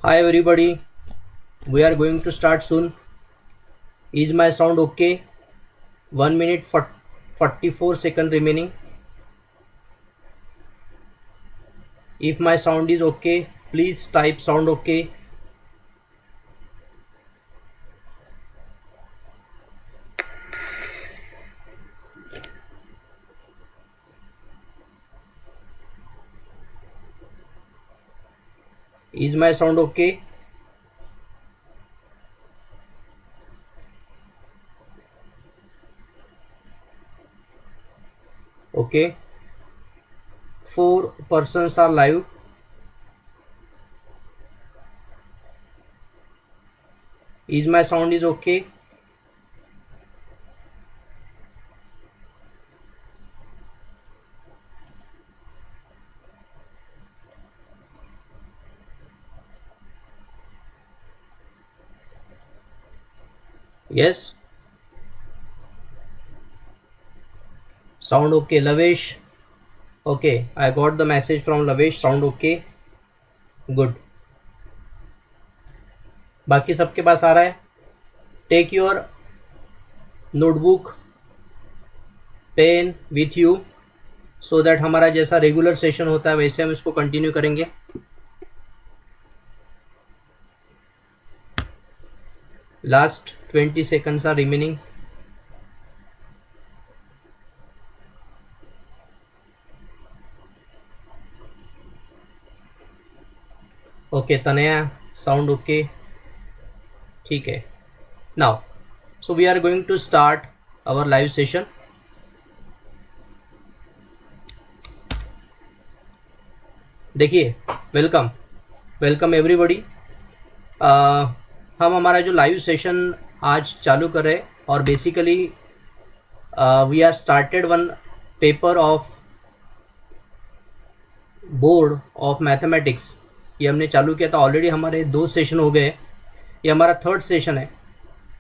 Hi everybody, we are going to start soon. Is my sound okay? 1 minute for 44 second remaining. If my sound is okay, please type sound okay. Is my sound okay? Okay. 4 persons are live. Is my sound is okay? Yes. Sound okay. Lavesh. Okay. I got the message from Lavesh. Sound okay. Good. बाकी सबके पास आ रहा है. Take your notebook pen with you so that हमारा जैसा regular session होता है वैसे हम इसको कंटिन्यू करेंगे. Last 20 seconds are remaining. Okay, Tanaya, sound okay. ठीक है. Now, so we are going to start our live session. देखिए, वेलकम एवरीबॉडी. हम हमारा जो लाइव सेशन आज चालू कर रहे हैं और basically we are started one paper of board of mathematics. ये हमने चालू किया था. ऑलरेडी हमारे 2 सेशन हो गए. ये हमारा 3rd सेशन है.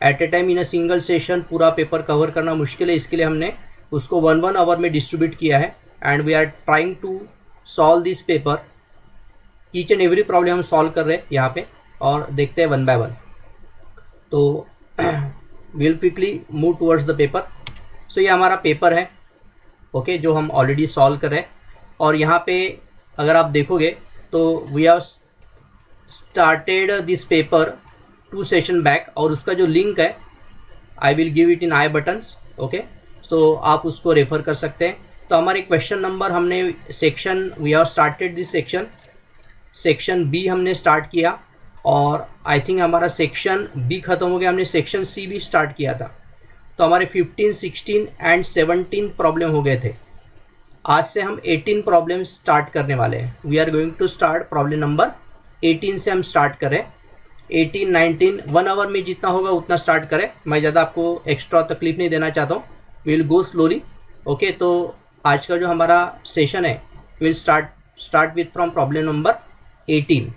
At a time in a single session पूरा पेपर कवर करना मुश्किल है, इसके लिए हमने उसको 1 आवर में डिस्ट्रीब्यूट किया है. And we are trying to solve this paper. Each and every problem हम सॉल्व कर रहे हैं यहाँ पे और देखते हैं 1 बाय 1. तो will quickly move towards the paper. So ये हमारा पेपर है ओके जो हम ऑलरेडी सॉल्व कर रहे हैं. और यहाँ पे अगर आप देखोगे तो we have started this paper 2 session back और उसका जो लिंक है I will give it in I buttons. Okay, so आप उसको रेफर कर सकते हैं. तो हमारे क्वेश्चन नंबर हमने section we have started this section B हमने स्टार्ट किया और आई थिंक हमारा सेक्शन बी ख़त्म हो गया. हमने सेक्शन सी भी स्टार्ट किया था. तो हमारे 15, 16 एंड 17 प्रॉब्लम हो गए थे. आज से हम 18 प्रॉब्लम स्टार्ट करने वाले हैं. We are going to start problem number 18 से हम स्टार्ट करें. 18, 19 1 आवर में जितना होगा उतना स्टार्ट करें. मैं ज़्यादा आपको एक्स्ट्रा तकलीफ नहीं देना चाहता हूँ. Will go slowly. ओके, तो आज का जो हमारा सेशन है will start with from problem number 18.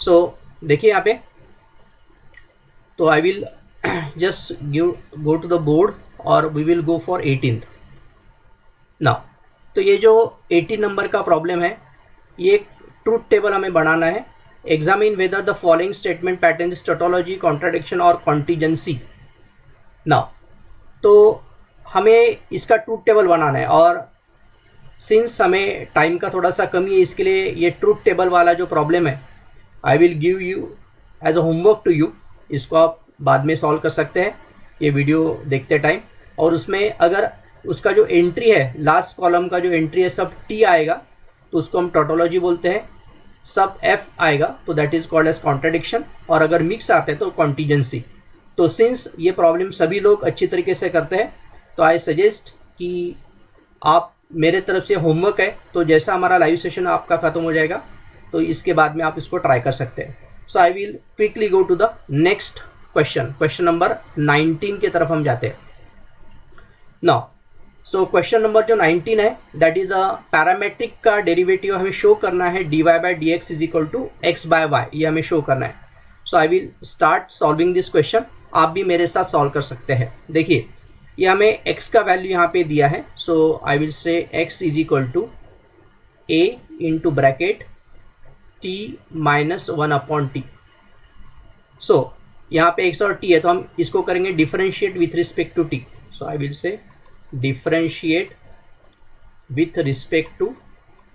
So देखिए यहाँ पे तो I will just go to the board और we will go for 18th now. तो ये जो 18 नंबर का प्रॉब्लम है ये एक ट्रूथ टेबल हमें बनाना है. Examine whether the following statement patterns tautology contradiction और कॉन्टीजेंसी. नाउ तो हमें इसका ट्रूथ टेबल बनाना है और सिंस हमें टाइम का थोड़ा सा कमी है इसके लिए ये ट्रूथ टेबल वाला जो प्रॉब्लम है I will give you as a homework to you. इसको आप बाद में सॉल्व कर सकते हैं ये वीडियो देखते टाइम. और उसमें अगर उसका जो एंट्री है लास्ट कॉलम का जो एंट्री है सब टी आएगा तो उसको हम टोटोलॉजी बोलते हैं. सब एफ आएगा तो that is called as contradiction. और अगर मिक्स आते हैं तो कॉन्टीजेंसी. तो सिंस ये प्रॉब्लम सभी लोग अच्छी तरीके से करते हैं तो आई सजेस्ट कि आप मेरे तरफ से होमवर्क है तो जैसा हमारा लाइव सेशन आपका ख़त्म हो जाएगा तो इसके बाद में आप इसको ट्राई कर सकते हैं. So I will quickly go to the next question number 19 की तरफ हम जाते हैं. नाउ सो क्वेश्चन नंबर जो 19 है दैट इज अ पैरामेट्रिक का डेरिवेटिव हमें शो करना है. dy by d x is equal to x by y ये हमें शो करना है. So I will start solving this question. आप भी मेरे साथ सॉल्व कर सकते हैं. देखिए ये हमें x का वैल्यू यहाँ पे दिया है. So I will say x is equal to a into bracket t minus 1 upon t. So यहाँ पे x और t है तो हम इसको करेंगे differentiate with respect to t. So I will say differentiate with respect to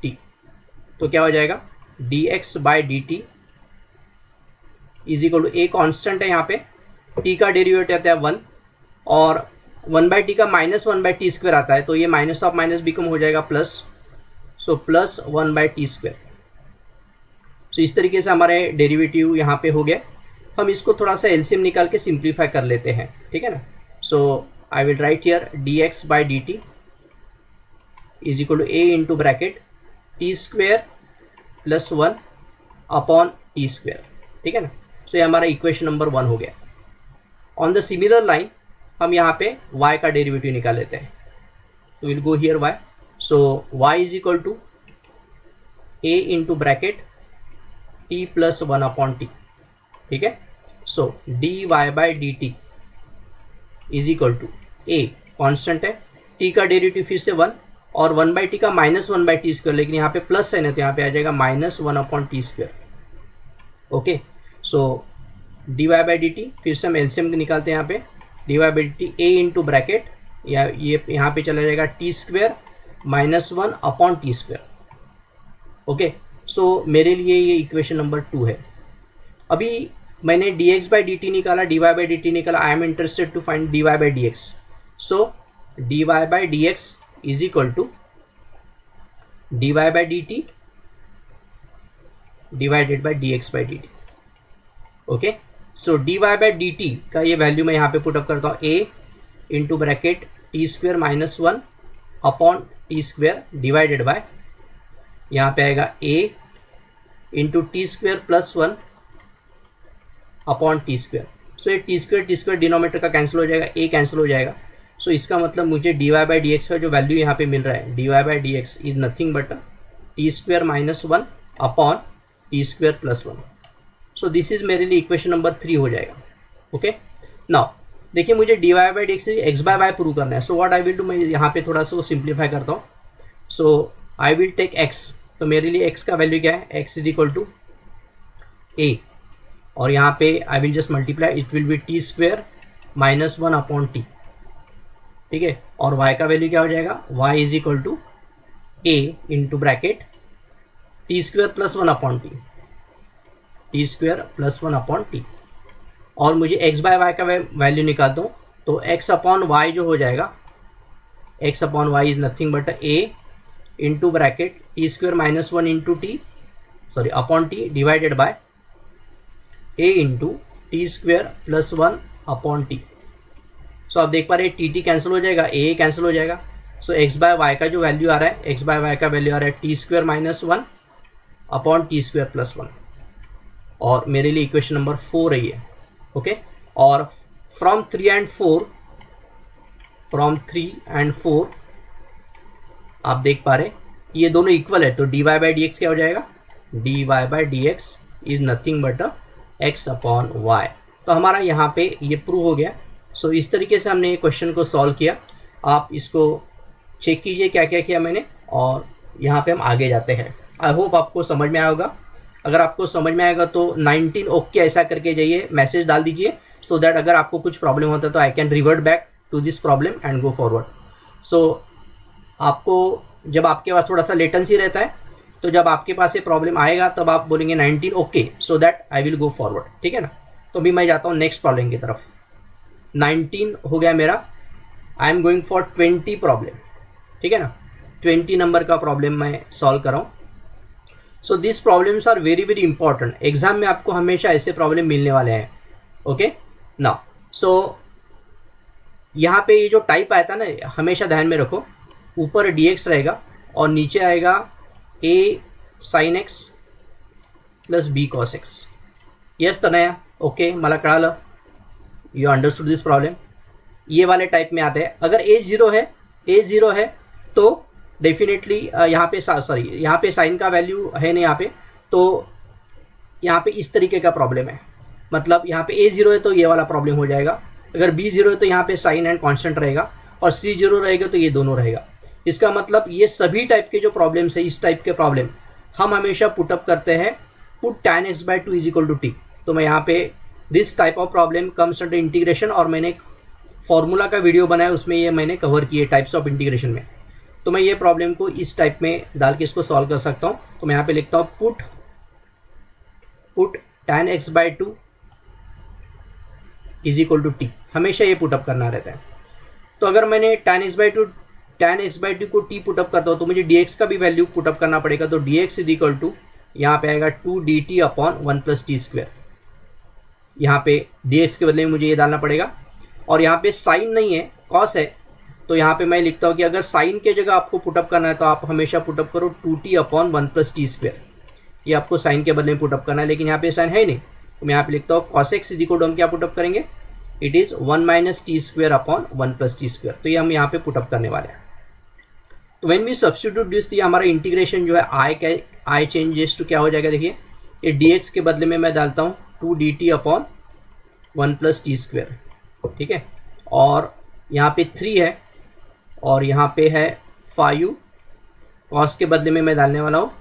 t. तो क्या हो जाएगा dx by d t is equal to a constant है यहाँ पे, t का डेरिवेटिव आता है 1 और 1/t का -1/t² आता है, तो ये माइनस ऑफ माइनस बिकम हो जाएगा प्लस. So plus 1/t². सो इस तरीके से हमारे डेरिवेटिव यहाँ पे हो गया. हम इसको थोड़ा सा एलसीएम निकाल के सिंप्लीफाई कर लेते हैं, ठीक है ना. So I will write here dx by d t is equal to a into bracket t² plus 1 upon t², ठीक है ना. सो ये हमारा इक्वेशन नंबर 1 हो गया. ऑन द सिमिलर लाइन हम यहाँ पे y का डेरिवेटिव निकाल लेते हैं. तो will go here y. So y is equal to a into bracket t plus 1 upon t, ठीक है. So dy by d t is equal to a constant है, t का डेरिवेटिव फिर से 1 और 1/t का -1/t², लेकिन यहाँ पे प्लस है ना तो यहाँ पे आ जाएगा -1 upon t². Okay. So dy by d T फिर से हम एलसीएम निकालते हैं यहाँ पे. dy by d T a into bracket या ये यहाँ पे चला जाएगा t² -1 अपॉन t². ओके. सो मेरे लिए ये इक्वेशन नंबर 2 है. अभी मैंने dx बाई डी टी निकाला, dy बाई डी टी निकाला. I am interested to find dy by d x. So dy by d x is equal to dy by d t divided by dx by d t. Okay. So dy by d t का ये value मैं यहाँ पे put up करता हूँ a into bracket t² -1 upon t² divided by यहाँ पे आएगा a into t² plus 1 upon t². सो ये t² डिनोमीटर का कैंसिल हो जाएगा, a कैंसिल हो जाएगा. सो इसका मतलब मुझे dy बाई डी एक्स का जो वैल्यू यहाँ पे मिल रहा है, dy by d x is nothing but t² -1 upon t² plus 1. So this is मेरे लिए इक्वेशन नंबर 3 हो जाएगा. ओके. नाउ देखिए मुझे dy by d x x by y prove करना है. So what I will do, मैं यहाँ पे थोड़ा सा वो सिंप्लीफाई करता हूँ. So I will take x. तो मेरे लिए x का वैल्यू क्या है, x is equal to a और यहाँ पे I will just multiply, it will be t² -1 upon t, ठीक है. और y का वैल्यू क्या हो जाएगा, y is equal to a into bracket t² plus 1 upon t, t² plus 1 upon t. और मुझे x बाय वाई का वैल्यू निकालता हूँ तो x अपॉन वाई जो हो जाएगा, x upon y is nothing but a into bracket t² -1 into t sorry upon t divided by a into t² plus 1 upon t. So आप देख पा रहे हैं t कैंसिल हो जाएगा, a कैंसिल हो जाएगा. सो x बाय वाई का जो वैल्यू आ रहा है, x बाय वाई का वैल्यू आ रहा है t² -1 अपॉन t² प्लस 1. और मेरे लिए इक्वेशन नंबर 4 रही है. ओके. और फ्रॉम 3 एंड 4 आप देख पा रहे ये दोनों इक्वल है, तो dy बाई डी एक्स क्या हो जाएगा, dy by d x is nothing but x upon y. तो हमारा यहाँ पे ये प्रूव हो गया. सो इस तरीके से हमने ये क्वेश्चन को सॉल्व किया. आप इसको चेक कीजिए क्या क्या किया मैंने, और यहाँ पे हम आगे जाते हैं. आई होप आपको समझ में आया होगा. अगर आपको समझ में आएगा तो 19 ओके ऐसा करके जाइए, मैसेज डाल दीजिए, सो दैट अगर आपको कुछ प्रॉब्लम होता है तो I can revert back to this problem and go forward. So आपको जब आपके पास थोड़ा सा लेटेंसी रहता है, तो जब आपके पास ये प्रॉब्लम आएगा तब आप बोलेंगे 19 okay, so that I will go forward. ठीक है ना. तो अभी मैं जाता हूँ नेक्स्ट प्रॉब्लम की तरफ. 19 हो गया मेरा. आई एम गोइंग फॉर 20 प्रॉब्लम. ठीक है ना. 20 नंबर का प्रॉब्लम मैं सॉल्व कर रहा हूँ. So this problems are very very important. Exam में आपको हमेशा ऐसे प्रॉब्लम मिलने वाले हैं. Okay now. सो यहाँ पे ये जो टाइप आया था ना, हमेशा ध्यान में रखो. ऊपर dx रहेगा और नीचे आएगा a sin x plus b cos x. Yes Tanaya. Okay मला कळालं. You understood this problem. ये वाले टाइप में आते हैं. अगर a जीरो है तो डेफिनेटली यहाँ पे सॉरी यहाँ पे साइन का वैल्यू है नहीं यहाँ पे, तो यहाँ पे इस तरीके का प्रॉब्लम है. मतलब यहाँ पे a0 है तो ये वाला प्रॉब्लम हो जाएगा. अगर b0 है तो यहाँ पे साइन एंड कांस्टेंट रहेगा, और c0 रहेगा तो ये दोनों रहेगा. इसका मतलब ये सभी टाइप के जो प्रॉब्लम्स है, इस टाइप के प्रॉब्लम हम हमेशा पुटअप करते हैं पुट tan x/2 = t. तो मैं यहाँ पे this type of problem comes under integration, और मैंने एक फॉर्मूला का वीडियो बनाया, उसमें ये मैंने कवर किए टाइप्स ऑफ इंटीग्रेशन में। तो मैं ये प्रॉब्लम को इस टाइप में डाल के इसको सॉल्व कर सकता हूँ। तो मैं यहाँ पे लिखता हूँ put tan x by two is equal to t. हमेशा ये पुटअप करना रहता है। तो अगर मैंने tan x बाई टू को टी पुटअप करता हूँ तो मुझे dx का भी वैल्यू पुटअप करना पड़ेगा। तो dx इज इक्वल टू यहाँ पे आएगा 2dt upon 1 plus t square. यहाँ पे dx के बदले में मुझे ये डालना पड़ेगा, और यहाँ पे साइन नहीं है, कॉस है। तो यहाँ पे मैं लिखता हूँ कि अगर साइन के जगह आपको पुटअप करना है तो आप हमेशा पुटअप करो 2t upon 1 plus t square. ये आपको साइन के बदले में पुटअप करना है, लेकिन यहाँ पे साइन है ही नहीं। तो मैं यहाँ पे लिखता हूँ cos x is equal to हम क्या पुटअप करेंगे, it is 1 minus t square upon 1 plus t square. तो ये हम यहाँ पे पुटअप करने वाले हैं। तो व्हेन वी सब्स्टिट्यूट दिस, तो ये हमारा इंटीग्रेशन जो है आई चेंजेस टू क्या हो जाएगा, देखिए ये dx के बदले में मैं डालता हूँ 2dt upon 1 plus t square, ठीक है। और यहाँ पे 3 है और यहाँ पे है 5, कॉस के बदले में मैं डालने वाला हूँ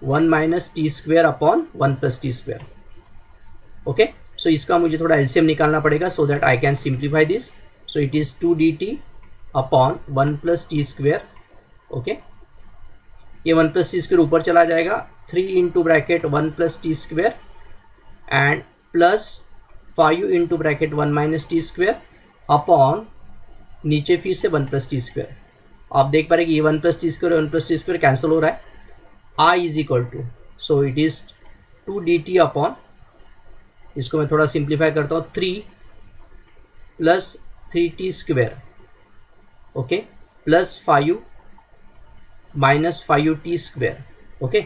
1 minus t square upon 1 plus t square. Okay, so इसका मुझे थोड़ा एलसीएम निकालना पड़ेगा so that I can simplify this. So it is 2dt upon 1 plus t square. Okay, ये 1 प्लस टी स्क्वेयर ऊपर चला जाएगा, 3 into bracket 1 plus t square and plus 5 into bracket 1 minus t square upon नीचे फिर से 1 plus t square. आप देख पा रहे कि ये 1 plus t square 1 plus t square cancel हो रहा है। I is equal to, so it is 2dt upon, इसको मैं थोड़ा सिंप्लीफाई करता हूँ, 3 plus 3t square, okay, plus 5 minus 5t square. Okay,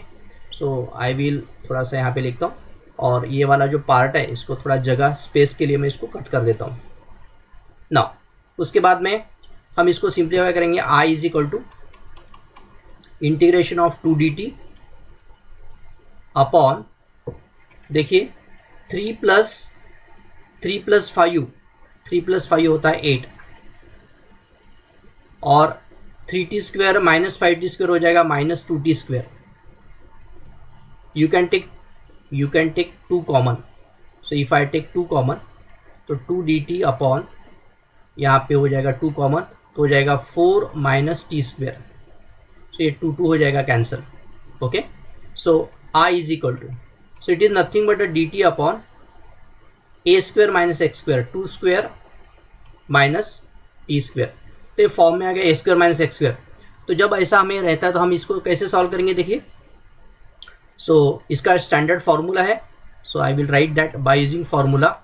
so I will थोड़ा सा यहाँ पे लिखता हूँ, और ये वाला जो पार्ट है इसको थोड़ा जगह स्पेस के लिए मैं इसको कट कर देता हूँ। नाउ उसके बाद में हम इसको सिंप्लीफाई करेंगे। I is equal to integration of 2dt upon, देखिए 3 प्लस 5 होता है 8, और 3t square minus 5t square हो जाएगा minus 2t square. You can take 2 common, so if I take 2 common तो 2dt अपॉन, यहाँ पे हो जाएगा 2 कॉमन तो हो जाएगा 4 माइनस टी स्क्वेयर। सो ये 2 हो जाएगा cancel. Okay, so I is equal to, so it is nothing but a dt upon a square minus x square, 2 square minus t square. तो ये फॉर्म में आ गया a square minus x square. तो जब ऐसा हमें रहता है तो हम इसको कैसे सॉल्व करेंगे, देखिए। सो इसका स्टैंडर्ड फार्मूला है, so I will write that by using formula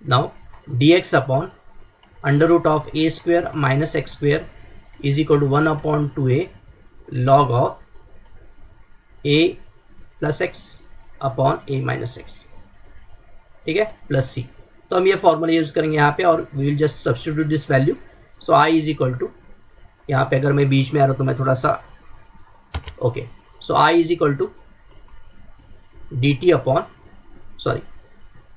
now dx upon under root of a square minus x square is equal to 1 upon 2a log of a plus x upon a minus x, ठीक है, plus c. तो हम ये formula use करेंगे यहाँ पे, और we will just substitute this value. So I is equal to, यहाँ पे अगर मैं बीच में आ रहा हूँ तो मैं थोड़ा सा, okay, so I is equal to dt upon, sorry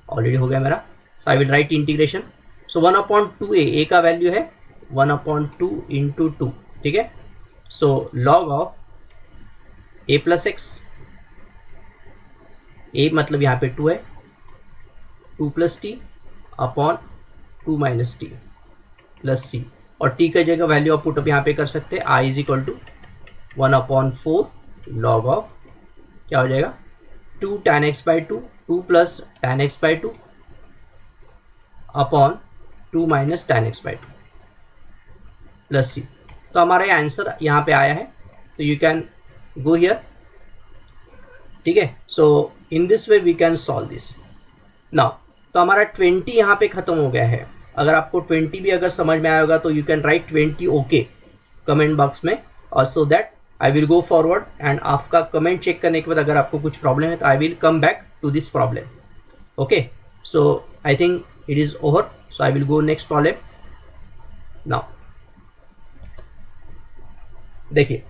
already हो गया मेरा, so I will write integration. So 1 upon 2a, a का वैल्यू है 1 अपॉन 2 इंटू 2, ठीक है। So log of a plus x, a मतलब यहाँ पे 2 है, 2 plus t upon 2 minus t plus c, और t का जगह वैल्यू आप पुट अप यहाँ पे कर सकते हैं। i is equal to 1 upon 4 log of, क्या हो जाएगा, 2 tan x by 2, 2 plus tan x by 2 upon 2 minus tan x by 2 plus c. तो हमारा ये आंसर यहाँ पे आया है, तो यू कैन गो हियर, ठीक है। So in this way we can solve this now. तो हमारा 20 यहाँ पे ख़त्म हो गया है। अगर आपको 20 भी अगर समझ में आया होगा तो you can write 20 okay comment box में, और so that I will go forward, and आपका कमेंट चेक करने के बाद अगर आपको कुछ प्रॉब्लम है तो I will come back to this problem. Okay, so I think it is over, so I will go next problem now. देखिए,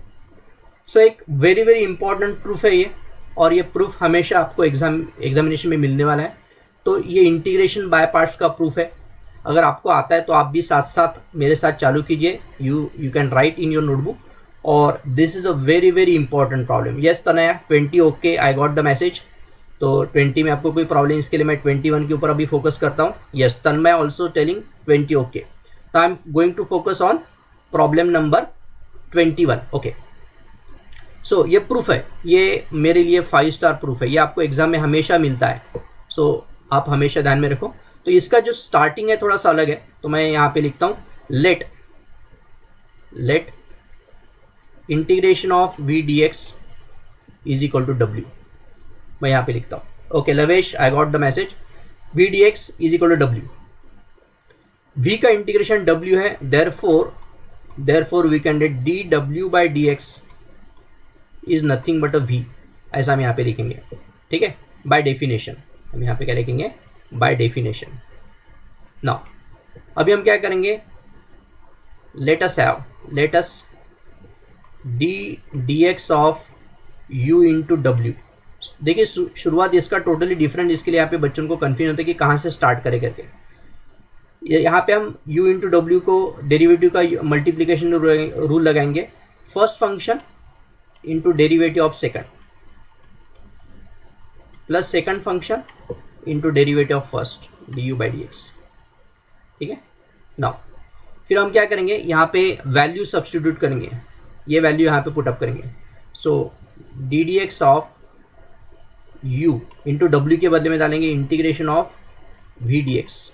सो एक वेरी वेरी इंपॉर्टेंट प्रूफ है ये, और ये प्रूफ हमेशा आपको एग्जामिनेशन में मिलने वाला है। तो ये इंटीग्रेशन बाय पार्ट्स का प्रूफ है। अगर आपको आता है तो आप भी साथ साथ मेरे साथ चालू कीजिए। You can write in your notebook, और this is a very very important problem. Yes Tanaya, 20 okay, I got the message. तो 20 में आपको कोई प्रॉब्लम, इसके लिए मैं 21 के ऊपर अभी फोकस करता हूँ. Yes Tanmay also telling 20 okay. तो I am going to focus on problem number 21. Okay, so ये प्रूफ है, ये मेरे लिए 5 स्टार प्रूफ है. ये आपको एग्जाम में हमेशा मिलता है. सो आप हमेशा ध्यान में रखो. तो इसका जो स्टार्टिंग है थोड़ा सा अलग है. तो मैं यहाँ पे लिखता हूँ let integration of v d x is equal to डब्ल्यू. मैं यहाँ पे लिखता हूँ. Okay Lavesh, I got the message. V d x is equal to डब्ल्यू. वी का इंटीग्रेशन डब्ल्यू है, therefore we can get d डब्ल्यू by d x is nothing but a v. ऐसा हम यहाँ पे लिखेंगे. ठीक है, बाय डेफिनेशन. हम यहाँ पे क्या लिखेंगे? By definition. नाउ अभी हम क्या करेंगे? Let us D x of u into W. देखिए शुरुआत इसका टोटली डिफरेंट, इसके लिए यहाँ पे बच्चों को कन्फ्यूजन होता है कि कहाँ से स्टार्ट करें करके. यहाँ पे हम u इंटू डब्ल्यू को डेरिवेटिव का मल्टीप्लीकेशन रूल लगाएंगे. First function into derivative of second plus second function into derivative of first D u by d x. ठीक है. नाउ फिर हम क्या करेंगे? यहाँ पे वैल्यू सब्सटीट्यूट करेंगे. ये वैल्यू यहाँ पे पुट अप करेंगे. So d d x of u into डब्ल्यू के बदले में डालेंगे integration of v d x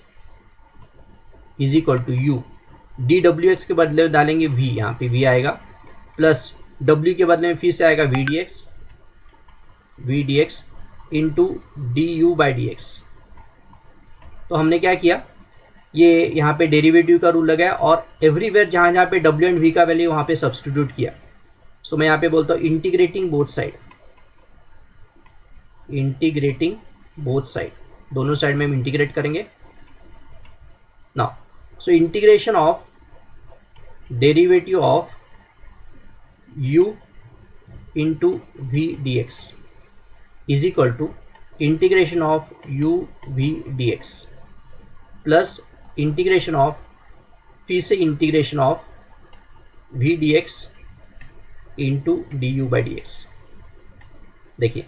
is equal to u. D डब्ल्यू एक्स के बदले में डालेंगे v, यहाँ पे v आएगा, प्लस w के बदले में फिर से आएगा v d x into d u by d x. तो हमने क्या किया? ये यहाँ पे डेरिवेटिव का रूल लगाया और एवरीवेयर जहाँ जहाँ पे w एंड v का वैल्यू वहाँ पे सब्सटीट्यूट किया. सो मैं यहाँ पे बोलता हूँ इंटीग्रेटिंग बोथ साइड, दोनों साइड में हम इंटीग्रेट करेंगे. Now so integration of derivative of u into v d x is equal to integration of u v d x plus integration of, फिर से integration of v d x into d u by d x. देखिए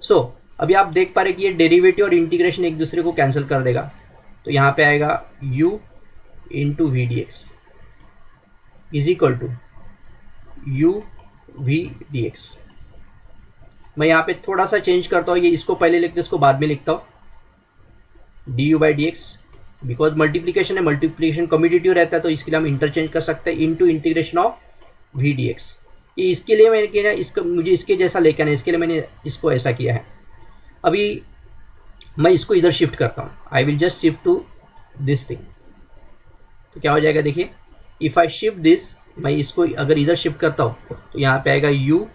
so अभी आप देख पा रहे कि ये डेरिवेटिव और इंटीग्रेशन एक दूसरे को कैंसिल कर देगा. तो यहाँ पे आएगा u into v d x is equal to u v d x. मैं यहाँ पे थोड़ा सा चेंज करता हूँ, ये इसको पहले लिखते हैं, इसको बाद में लिखता हूँ. D u by d x, because multiplication है, मल्टीप्लीकेशन कम्यूटेटिव रहता है तो इसके लिए हम इंटरचेंज कर सकते हैं into integration of v d x. ये इसके लिए मैंने किया, इसका मुझे इसके जैसा लेकर आना, इसके लिए मैंने इसको ऐसा किया है. अभी मैं इसको इधर शिफ्ट करता हूँ. I will just shift to this thing. तो क्या हो जाएगा? देखिए इफ़ आई शिफ्ट दिस, मैं इसको अगर इधर शिफ्ट करता हूँ तो यहाँ पे आएगा u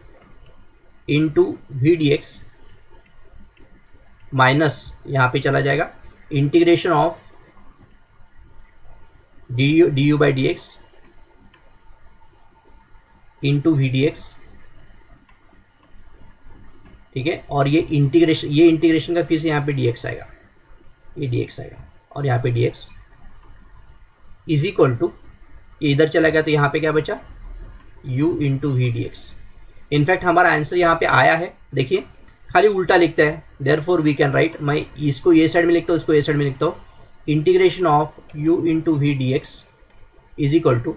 into v d x minus यहाँ पे चला जाएगा integration of d u by d x into v d x. ठीक है, और ये इंटीग्रेशन का फिर से यहाँ पे डी एक्स आएगा, ये डी एक्स आएगा और यहाँ पे d x is equal to, ये इधर चला गया तो यहाँ पे क्या बचा? u into v d x. In fact हमारा आंसर यहाँ पे आया है. देखिए खाली उल्टा लिखता है, देयरफॉर वी कैन राइट, मैं इसको ये साइड में लिखता हूँ, इसको ये साइड में लिखता हूँ. Integration of u into v d x is equal to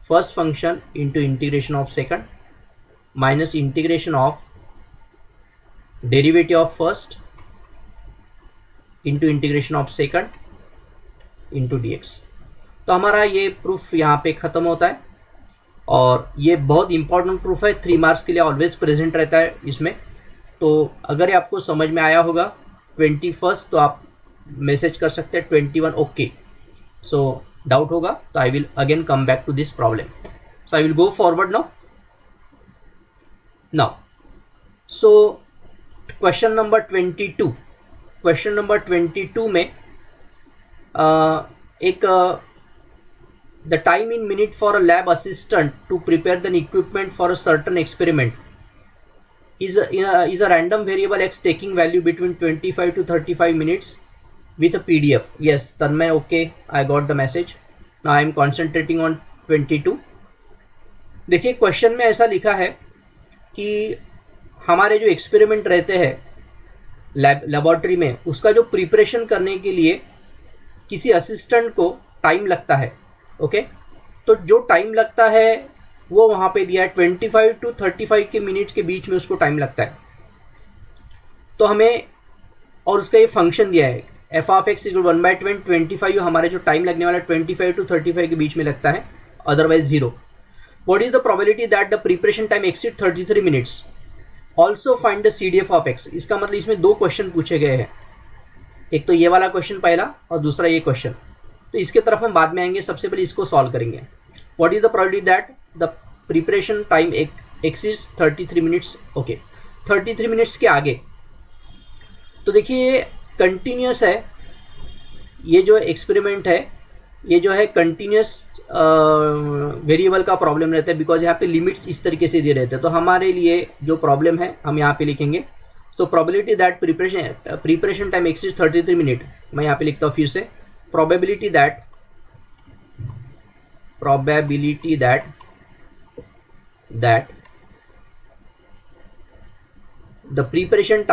first function into integration of second minus integration of derivative of first into integration of second into d x. तो हमारा ये प्रूफ यहाँ पे ख़त्म होता है और ये बहुत इंपॉर्टेंट प्रूफ है, 3 मार्क्स के लिए ऑलवेज प्रेजेंट रहता है इसमें. तो अगर ये आपको समझ में आया होगा 21 तो आप मैसेज कर सकते हैं 21 ओके. सो डाउट होगा तो I will again come back to this problem. So I will go forward now. So question number 22 में एक the time in minute for a lab assistant to prepare the equipment for a certain experiment is a random variable x taking value between 25 to 35 minutes with a PDF. Yes, Tanmay, okay, I got the message. Now I am concentrating on 22. देखिए question में ऐसा लिखा है कि हमारे जो experiment रहते हैं लेबोरेटरी में, उसका जो प्रिपरेशन करने के लिए किसी असिस्टेंट को टाइम लगता है। ओके, तो जो टाइम लगता है वो वहाँ पे दिया है 25 to 35 के मिनट के बीच में उसको टाइम लगता है। तो हमें, और उसका ये फंक्शन दिया है एफ ऑफ एक्स इक्वल 1/10 25, हमारे जो टाइम लगने वाला 25 to 35 के बीच में लगता है, otherwise 0। What is the probability that the preparation time exceed 33 minutes? Also find the CDF of x. इसका मतलब इसमें दो क्वेश्चन पूछे गए हैं, एक तो ये वाला क्वेश्चन पहला और दूसरा ये क्वेश्चन। तो इसके तरफ हम बाद में आएंगे, सबसे पहले इसको सॉल्व करेंगे। What is the probability that the preparation time exceeds 33 minutes? Okay, 33 minutes के आगे तो देखिए ये कंटिन्यूस है, ये जो एक्सपेरिमेंट है ये जो है कंटिन्यूस वेरिएबल का प्रॉब्लम रहता है, बिकॉज यहाँ पे लिमिट्स इस तरीके से दे रहते हैं। तो हमारे लिए जो प्रॉब्लम है हम यहाँ पे लिखेंगे, तो probability that preparation time exceed 33 minute, मैं यहाँ पे लिखता हूँ फिर से, probability that the preparation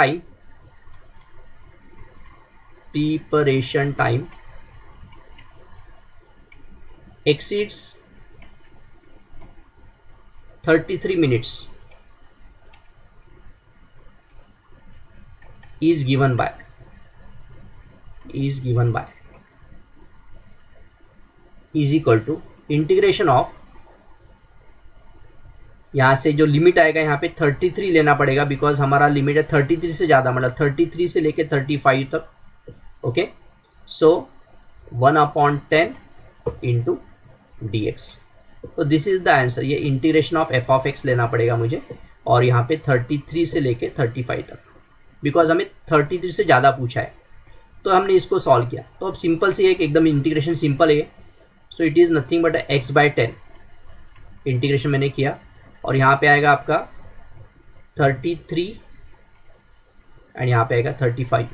time exceeds 33 minutes is given by is equal to integration of, यहाँ से जो लिमिट आएगा यहाँ पे 33 लेना पड़ेगा, बिकॉज हमारा लिमिट है 33 से ज़्यादा, मतलब 33 से लेके 35 तक। ओके, सो 1/10 इंटू dx। तो दिस इज द आंसर। ये integration of f of x लेना पड़ेगा मुझे, और यहाँ पे 33 से लेके 35 तक, बिकॉज हमें 33 से ज़्यादा पूछा है। तो हमने इसको सॉल्व किया, तो अब सिंपल से एक एकदम इंटीग्रेशन सिंपल है। सो it is nothing but x/10 integration मैंने किया, और यहाँ पे आएगा आपका 33 एंड यहाँ पे आएगा 35।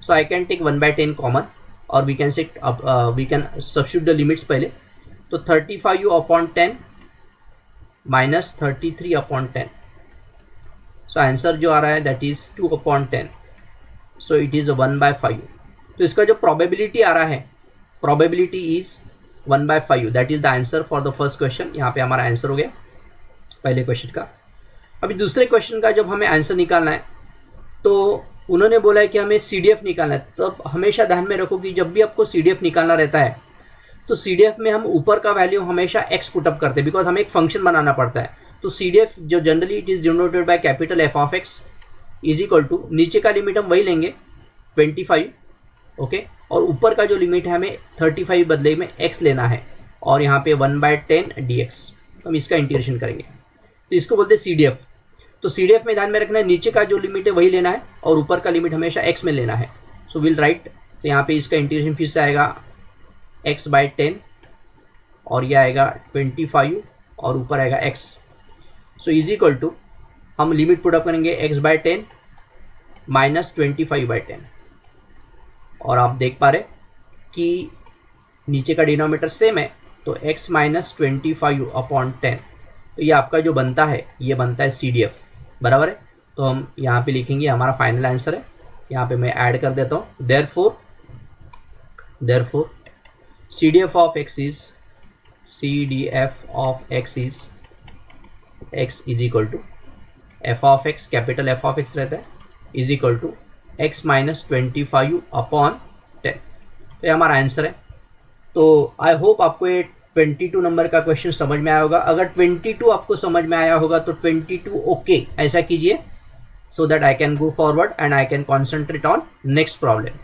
So I can take 1/10 common, और we can substitute the limits पहले। तो 35/10 माइनस 33/10, सो आंसर जो आ रहा है that is 2/10। So it is 1/5। तो इसका जो प्रोबेबिलिटी आ रहा है, probability is 1/5, that is the answer for the first question. यहाँ पे हमारा आंसर हो गया पहले क्वेश्चन का। अभी दूसरे क्वेश्चन का जब हमें आंसर निकालना है, तो उन्होंने बोला है कि हमें CDF निकालना है। तो हमेशा ध्यान में रखो कि जब भी आपको CDF निकालना रहता है, तो CDF में हम ऊपर का वैल्यू हमेशा x पुटअप करते हैं, बिकॉज हमें एक फंक्शन बनाना पड़ता है। तो CDF जो generally it is denoted by capital F of x is equal to, नीचे का लिमिट हम वही लेंगे 25, ओके, और ऊपर का जो लिमिट है हमें 35 बदले में x लेना है, और यहाँ पे 1/10 dx। हम इसका इंटीग्रेशन करेंगे, तो इसको बोलते हैं CDF। तो CDF में ध्यान में रखना है, नीचे का जो लिमिट है वही लेना है, और ऊपर का लिमिट हमेशा x में लेना है। सो विल राइट, तो यहाँ पे इसका इंटीग्रेशन फिर से आएगा x/10, और यह आएगा 25, और ऊपर आएगा x। So is equal to, हम लिमिट पुटअप करेंगे x/10 माइनस 25/10, और आप देख पा रहे कि नीचे का डिनोमिनेटर सेम है, तो x माइनस 25/10। तो ये आपका जो बनता है, ये बनता है CDF, बराबर है। तो हम यहाँ पे लिखेंगे, हमारा फाइनल आंसर है। यहाँ पे मैं ऐड कर देता हूँ, therefore CDF of x is x is equal to f of x, capital F of x रहता है, is equal to x minus 25/10। तो ये हमारा आंसर है। तो आई होप आपको ये 22 नंबर का क्वेश्चन समझ में आया होगा। अगर 22 आपको समझ में आया होगा तो 22 ओके ऐसा कीजिए, सो that I can go forward and I can concentrate on next problem.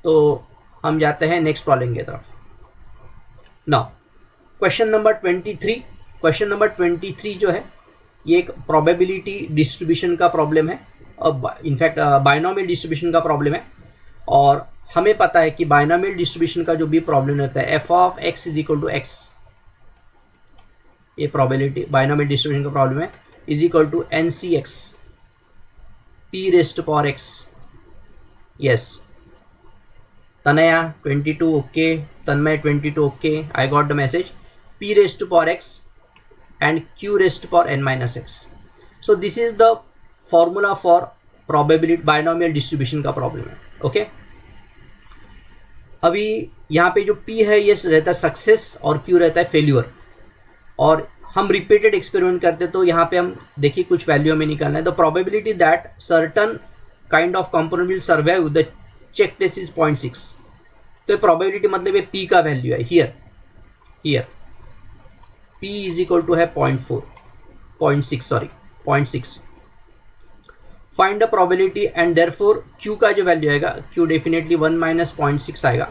तो हम जाते हैं नेक्स्ट प्रॉब्लम की तरफ। Now question number 23। Question number 23 जो है ये एक प्रोबेबिलिटी डिस्ट्रीब्यूशन का प्रॉब्लम है, और इनफैक्ट बाइनोमियल डिस्ट्रीब्यूशन का प्रॉब्लम है। और हमें पता है कि बाइनोमियल डिस्ट्रीब्यूशन का जो भी प्रॉब्लम रहता है, f of x is equal to x, ये प्रोबेबिलिटी बाइनोमियल डिस्ट्रीब्यूशन का प्रॉब्लम है, is equal to NCx p raise power x। Yes, Tanaya 22 okay, Tanmay 22 okay, I got the message. p raise power x and q raised to power n minus x. So this is the formula for probability binomial distribution का problem है. Okay, अभी यहाँ पे जो p है ये रहता है सक्सेस और q रहता है फेल्यूर, और हम रिपीटेड एक्सपेरिमेंट करते तो यहाँ पे हम देखिए कुछ वैल्यू में निकालना है. The probability that certain kind of component will survive the check test is 0.6. तो प्रोबेबिलिटी मतलब ये p का वैल्यू है. Here p is equal to है 0.6. Find the probability and therefore q का जो वैल्यू आएगा, q डेफिनेटली 1 माइनस 0.6 आएगा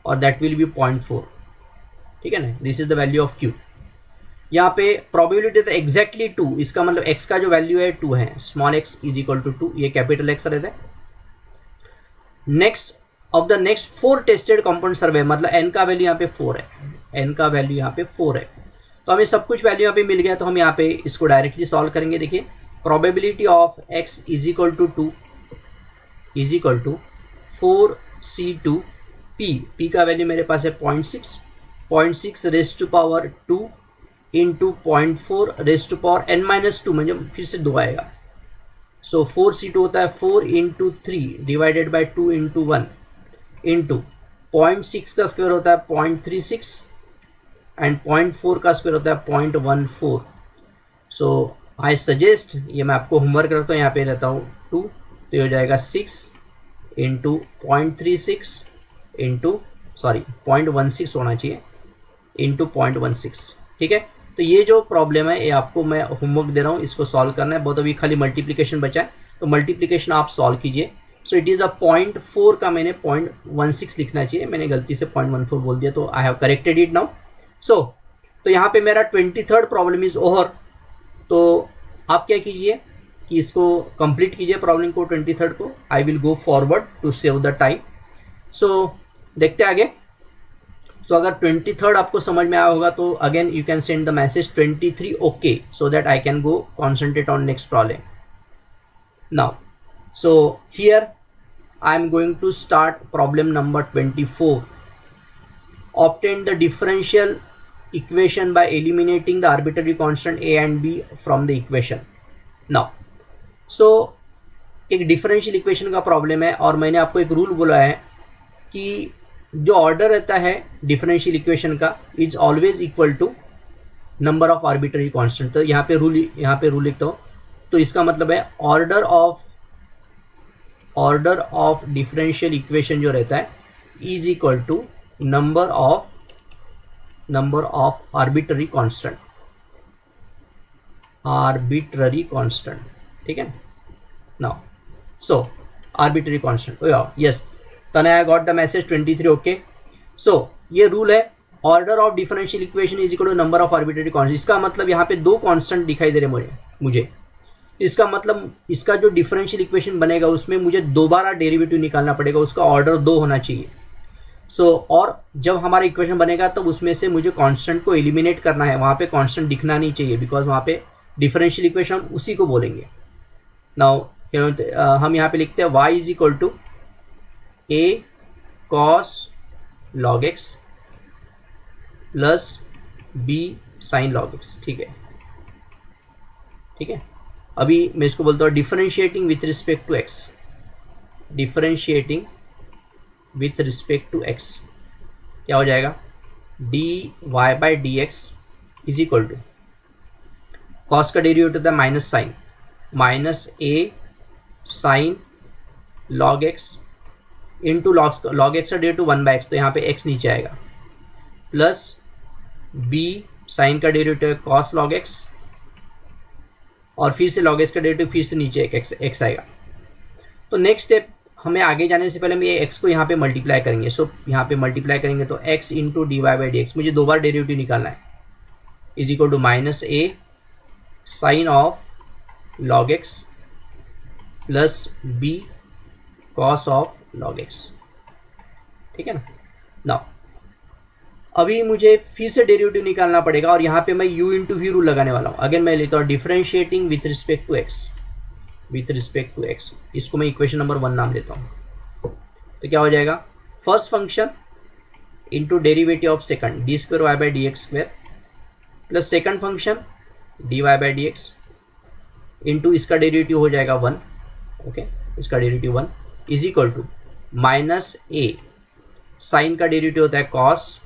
और दैट विल बी 0.4. ठीक है ना, this is the value of q. यहाँ पे प्रोबेबिलिटी तो एग्जैक्टली 2, इसका मतलब x का जो वैल्यू है 2 है. Small x is equal to 2, ये कैपिटल x रहता है. Next of the next 4 tested compound survey, मतलब n का वैल्यू यहाँ पे 4 है. n का वैल्यू यहाँ पे 4 है. तो हमें सब कुछ वैल्यू यहाँ पे मिल गया, तो हम यहाँ पे इसको डायरेक्टली सॉल्व करेंगे. देखिए, probability of x is equal to 2 is equal to 4c2p. p का वैल्यू मेरे पास है 0.6 raised to power 2 into 0.4 raised to power n minus 2, मतलब फिर से 2 आएगा. सो 4c2 होता है 4 into 3 divided by 2 into 1 into 0.6 का स्क्वायर होता है 0.36 एंड 0.4 का स्क्वायर होता है 0.14. सो आई सजेस्ट, ये मैं आपको होमवर्क करता हूँ, यहाँ पे रहता हूँ 2, तो ये हो जाएगा 6 इंटू 0.36 इंटू 0.16 होना चाहिए इंटू 0.16. ठीक है, तो ये जो प्रॉब्लम है ये आपको मैं होमवर्क दे रहा हूँ, इसको सॉल्व करना है. बहुत अभी खाली मल्टीप्लिकेशन बचा है, तो मल्टीप्लिकेशन आप सॉल्व कीजिए. सो इट इज़ अ 0.4 का मैंने 0.16 लिखना चाहिए, मैंने गलती से 0.14 बोल दिया, तो I have corrected it now. So तो यहाँ पे मेरा 23rd प्रॉब्लम इज ओवर. तो आप क्या कीजिए कि इसको कंप्लीट कीजिए प्रॉब्लम को 23rd को. I will go forward to save the time. So देखते आगे. तो अगर 23rd आपको समझ में आया होगा तो again you can send the message 23 okay, so that I can go concentrate on next problem now. So here I am going to start problem number 24. Obtain the differential equation by eliminating the arbitrary constant a and b from the equation. Now so एक differential equation का problem है, और मैंने आपको एक rule बोला है कि जो ऑर्डर रहता है डिफरेंशियल इक्वेशन का is always equal to number of arbitrary constant. तो यहाँ पे रूल लिखता हूँ, तो इसका मतलब है ऑर्डर ऑफ डिफरेंशियल इक्वेशन जो रहता है is equal to number of arbitrary constant. ठीक है. Now so arbitrary constant. Yes Tanya, I got the message 23 okay. So ये रूल है, order of differential equation is equal to number of arbitrary constant. इसका मतलब यहाँ पे 2 constant दिखाई दे रहे मुझे. इसका मतलब इसका जो डिफरेंशियल इक्वेशन बनेगा उसमें मुझे दोबारा डेरिवेटिव निकालना पड़ेगा, उसका ऑर्डर 2 होना चाहिए. सो और जब हमारा इक्वेशन बनेगा तब उसमें से मुझे कांस्टेंट को एलिमिनेट करना है, वहाँ पे कांस्टेंट दिखना नहीं चाहिए, बिकॉज वहाँ पे डिफरेंशियल इक्वेशन हम उसी को बोलेंगे. नाउ हम यहाँ पे लिखते हैं y is equal to a cos log x plus b sin log x. ठीक है. अभी मैं इसको बोलता हूँ differentiating with respect to x. क्या हो जाएगा? dy by dx is equal to cos का डेरिवेटिव होता है minus sine, minus a sine log x into log x का डेरिवेटिव 1/x, तो यहाँ पे x नीचे आएगा, प्लस b साइन का डेरिवेटिव कॉस लॉग x, और फिर से log x का डेरिवेटिव फिर से नीचे एक x आएगा. तो नेक्स्ट स्टेप, हमें आगे जाने से पहले हम ये x को यहाँ पे मल्टीप्लाई करेंगे. सो यहाँ पे मल्टीप्लाई करेंगे तो x into dy by d x, मुझे 2 बार डेरिवेटिव निकालना है, is equal to minus a sine of log x plus b cos of log x. ठीक है ना. नाउ अभी मुझे फिर से डेरिवेटिव निकालना पड़ेगा, और यहाँ पे मैं u इंटू वी रूल लगाने वाला हूँ. अगेन मैं लेता हूँ differentiating with respect to x. इसको मैं इक्वेशन नंबर 1 नाम लेता हूँ. तो क्या हो जाएगा? First function into derivative of second d square y by d x square plus second function dy by d x into इसका डेरिवेटिव हो जाएगा 1, ओके, इसका derivative 1 is equal to minus a, sine का डेरिवेटिव होता है cos,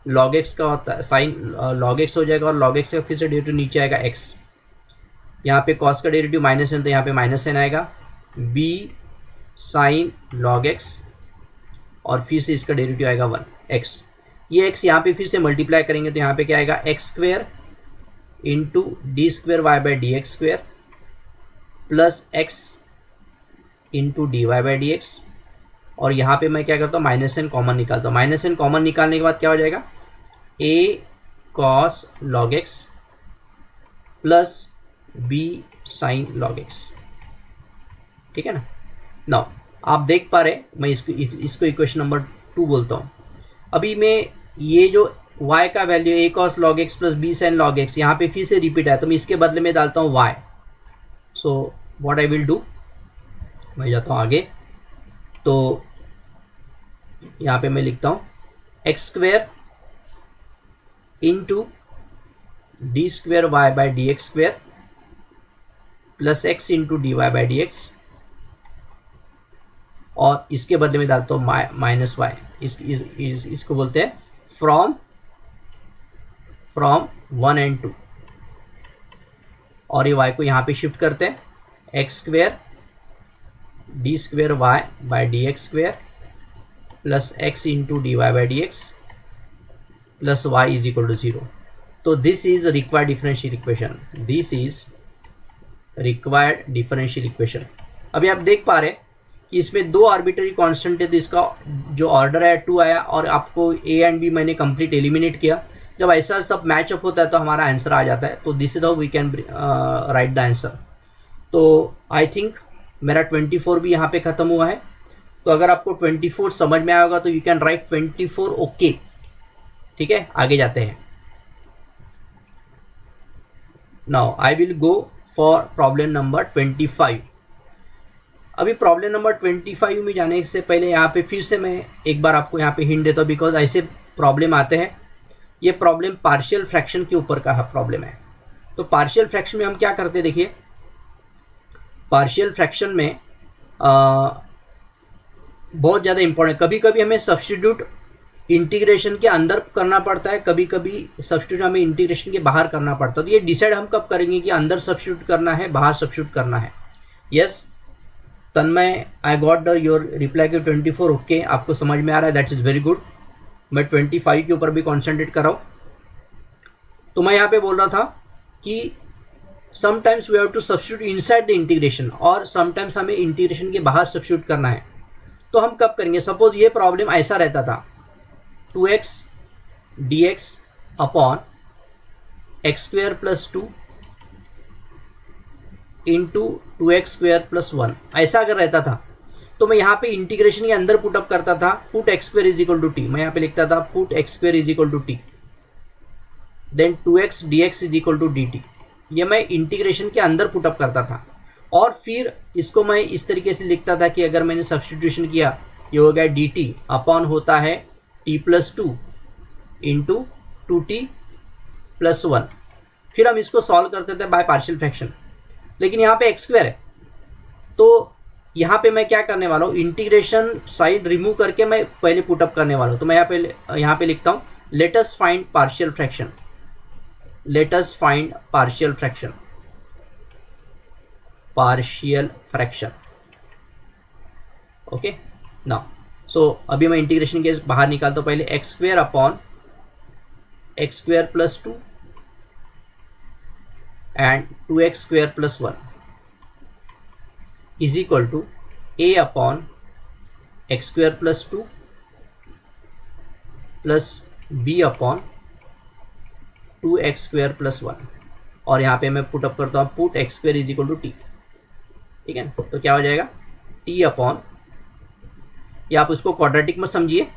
log x का होता है साइन, लॉग एक्स हो जाएगा और लॉग एक्स का फिर से डेरिवेटिव नीचे आएगा एक्स, यहाँ पे कॉस का डेरिवेटिव माइनस एन तो यहाँ पे माइनस एन आएगा, बी साइन लॉग एक्स और फिर से इसका डेरिवेटिव आएगा 1 एक्स, ये एक्स यहाँ पे फिर से मल्टीप्लाई करेंगे तो यहाँ पे क्या आएगा x square into d square y by d x square plus x into d y by d x, और यहाँ पे मैं क्या करता हूँ माइनस एन कॉमन निकालता हूँ, माइनस एन कॉमन निकालने के बाद क्या हो जाएगा a cos log x plus b sine log x, ठीक है ना। नाउ आप देख पा रहे, मैं इसको इक्वेशन नंबर 2 बोलता हूँ। अभी मैं ये जो y का value a cos log x plus b sine log x यहाँ पे फिर से रिपीट है, तो मैं इसके बदले में डालता हूँ y। So what I will do, मैं जाता हूँ आगे, तो यहाँ पे मैं लिखता हूँ x square into d square y by d x square plus x into d y by d x, और इसके बदले में डालता हूँ माइनस वाई, इसको बोलते हैं फ्रॉम 1 and 2, और ये y को यहाँ पे शिफ्ट करते हैं x square d square y by d x square plus x into d y by d x plus y is equal to 0। तो this is required differential equation, this is required differential equation. अभी आप देख पा रहे कि इसमें 2 arbitrary constant है, तो इसका जो ऑर्डर है 2 आया, और आपको ए एंड बी मैंने कंप्लीट एलिमिनेट किया। जब ऐसा सब मैचअप होता है तो हमारा आंसर आ जाता है, तो this is how we can write the answer. तो आई थिंक मेरा 24 भी यहाँ पे ख़त्म हुआ है, तो अगर आपको 24 समझ में आया होगा तो यू कैन राइट 24 ओके, ठीक है। आगे जाते हैं। Now I will go for problem number 25। अभी प्रॉब्लम नंबर 25 में जाने से पहले यहाँ पे फिर से मैं एक बार आपको यहाँ पे हिंट देता हूँ, बिकॉज ऐसे प्रॉब्लम आते हैं। ये प्रॉब्लम पार्शियल फ्रैक्शन के ऊपर का प्रॉब्लम है। तो पार्शियल फ्रैक्शन में हम क्या करते हैं, देखिए पार्शियल फ्रैक्शन में बहुत ज़्यादा इंपॉर्टेंट, कभी कभी हमें सब्स्टिट्यूट इंटीग्रेशन के अंदर करना पड़ता है, कभी कभी सब्स्टिट्यूट हमें इंटीग्रेशन के बाहर करना पड़ता है। तो ये डिसाइड हम कब करेंगे कि अंदर सब्स्टिट्यूट करना है, बाहर सब्स्टिट्यूट करना है। Yes Tanmay, I got your reply के 24 ओके, आपको समझ में आ रहा है, दैट इज़ वेरी गुड। मैं 25 के ऊपर भी कॉन्सेंट्रेट कर रहा हूँ। तो मैं यहाँ पे बोल रहा था कि sometimes we have to substitute inside the integration, और समटाइम्स हमें इंटीग्रेशन के बाहर सब्स्टिट्यूट करना है। तो हम कब करेंगे, सपोज ये प्रॉब्लम ऐसा रहता था 2x dx upon x square plus 2 into 2x square plus 1, ऐसा अगर रहता था तो मैं यहाँ पे इंटीग्रेशन के अंदर पुटअप करता था, put x square is equal to t, मैं यहाँ पे लिखता था put x square is equal to t, then 2x dx is equal to dt, ये मैं इंटीग्रेशन के अंदर पुटअप करता था। और फिर इसको मैं इस तरीके से लिखता था कि अगर मैंने सब्स्टिट्यूशन किया, ये हो गया dt अपॉन होता है t plus 2 into 2t plus 1। फिर हम इसको सॉल्व करते थे बाय पार्शियल फ्रैक्शन, लेकिन यहाँ पे एक्स स्क्वेयर है, तो यहाँ पे मैं क्या करने वाला हूँ, इंटीग्रेशन साइड रिमूव करके मैं पहले पुटअप करने वाला हूँ। तो मैं यहाँ पे लिखता हूँ let us find partial fraction, let us find partial fraction, partial fraction, okay. Now so अभी मैं इंटीग्रेशन के बाहर निकालता हूँ, पहले x square upon x square plus 2 and 2x square plus 1 is equal to a upon x square plus 2 plus b upon 2x square plus 1, और यहाँ पे मैं पुट अप करता हूँ put x square is equal to T, ठीक है। तो क्या हो जाएगा t अपॉन, ये आप उसको क्वाड्रेटिक में समझिए,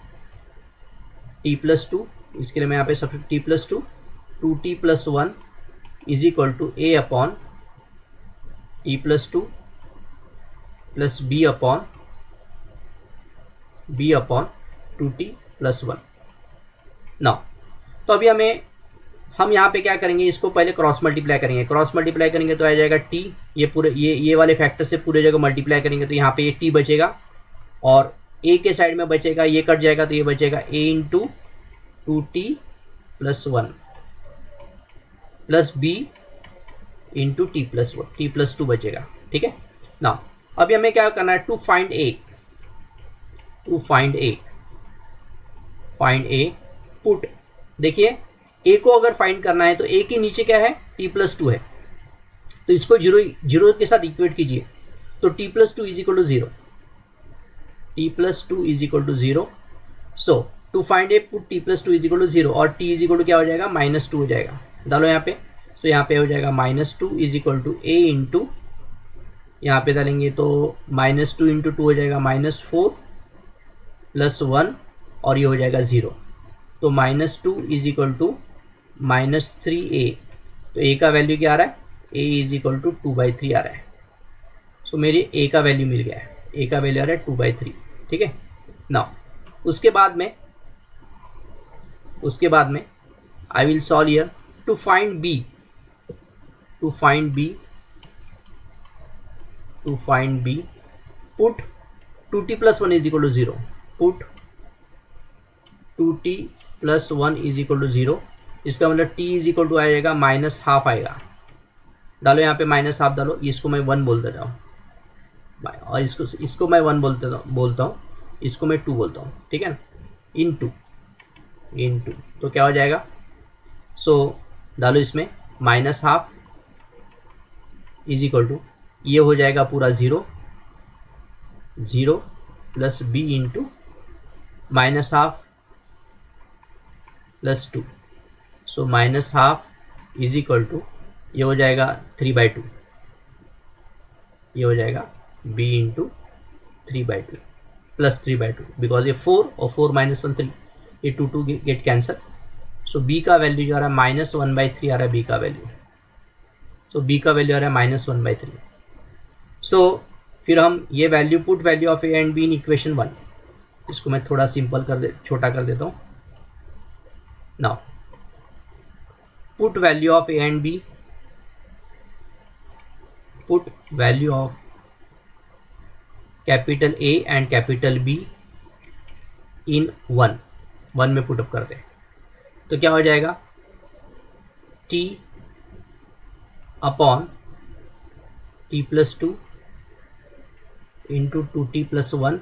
t प्लस 2, इसके लिए मैं यहाँ पे सब t plus 2 2t plus 1 is equal to a upon t plus 2 plus b upon 2t plus 1। Now तो अभी हमें हम यहाँ पे क्या करेंगे, इसको पहले क्रॉस मल्टीप्लाई करेंगे। क्रॉस मल्टीप्लाई करेंगे तो आ जाएगा टी, ये पूरे ये वाले फैक्टर से पूरे जगह मल्टीप्लाई करेंगे तो यहाँ पे ये टी बचेगा, और ए के साइड में बचेगा, ये कट जाएगा तो ये बचेगा a into 2t plus 1 plus b into t plus 2 बचेगा। ठीक है ना। अभी हमें क्या करना है, टू फाइंड ए पुट। देखिए ए को अगर फाइंड करना है तो ए के नीचे क्या है, t प्लस 2 है, तो इसको जीरो के साथ इक्वेट कीजिए, तो t plus 2 is equal to 0, t plus 2 is equal to 0। So to find a put t plus 2 is equal to 0, और t इज इक्वल टू क्या हो जाएगा, -2 हो जाएगा। डालो यहाँ पे, सो यहाँ पे हो जाएगा -2 is equal to a into, यहाँ पे डालेंगे तो -2 इंटू 2 हो जाएगा -4 प्लस 1, और ये हो जाएगा 0, तो -2 इज इक्वल टू -3a, तो a का वैल्यू क्या आ रहा है, a इज इक्वल टू 2/3 आ रहा है। सो मेरे a का वैल्यू मिल गया है, a का वैल्यू आ रहा है 2/3। ठीक है ना। उसके बाद में I will solve here to find b, put 2t plus 1 is equal to 0, put 2t plus 1 is equal to 0। इसका मतलब t इज इक्वल टू आएगा -½ आएगा। डालो यहाँ पे -½ डालो, इसको मैं 1 बोल देता हूँ, और इसको मैं 1 बोलता हूँ, इसको मैं 2 बोलता हूँ। ठीक है ना, इनटू तो क्या हो जाएगा, सो डालो इसमें -½ इज इक्वल टू, ये हो जाएगा पूरा 0 plus b into -½ plus 2, so -½ is equal to, ये हो जाएगा 3/2, ये हो जाएगा b इंटू 3/2 प्लस 3/2, बिकॉज ये 4 और 4 -1 3, ये 2 गेट कैंसर। सो b का वैल्यू जो आ रहा है -1/3 आ रहा है, b का वैल्यू, सो b का वैल्यू आ रहा है -1/3। सो फिर हम ये value, put value of a and b in equation 1, इसको मैं थोड़ा सिंपल छोटा कर देता हूँ। Now put value of a and b, put value of capital A and capital B in 1 में पुटअप करते हैं तो क्या हो जाएगा, t upon t plus 2 into 2t plus 1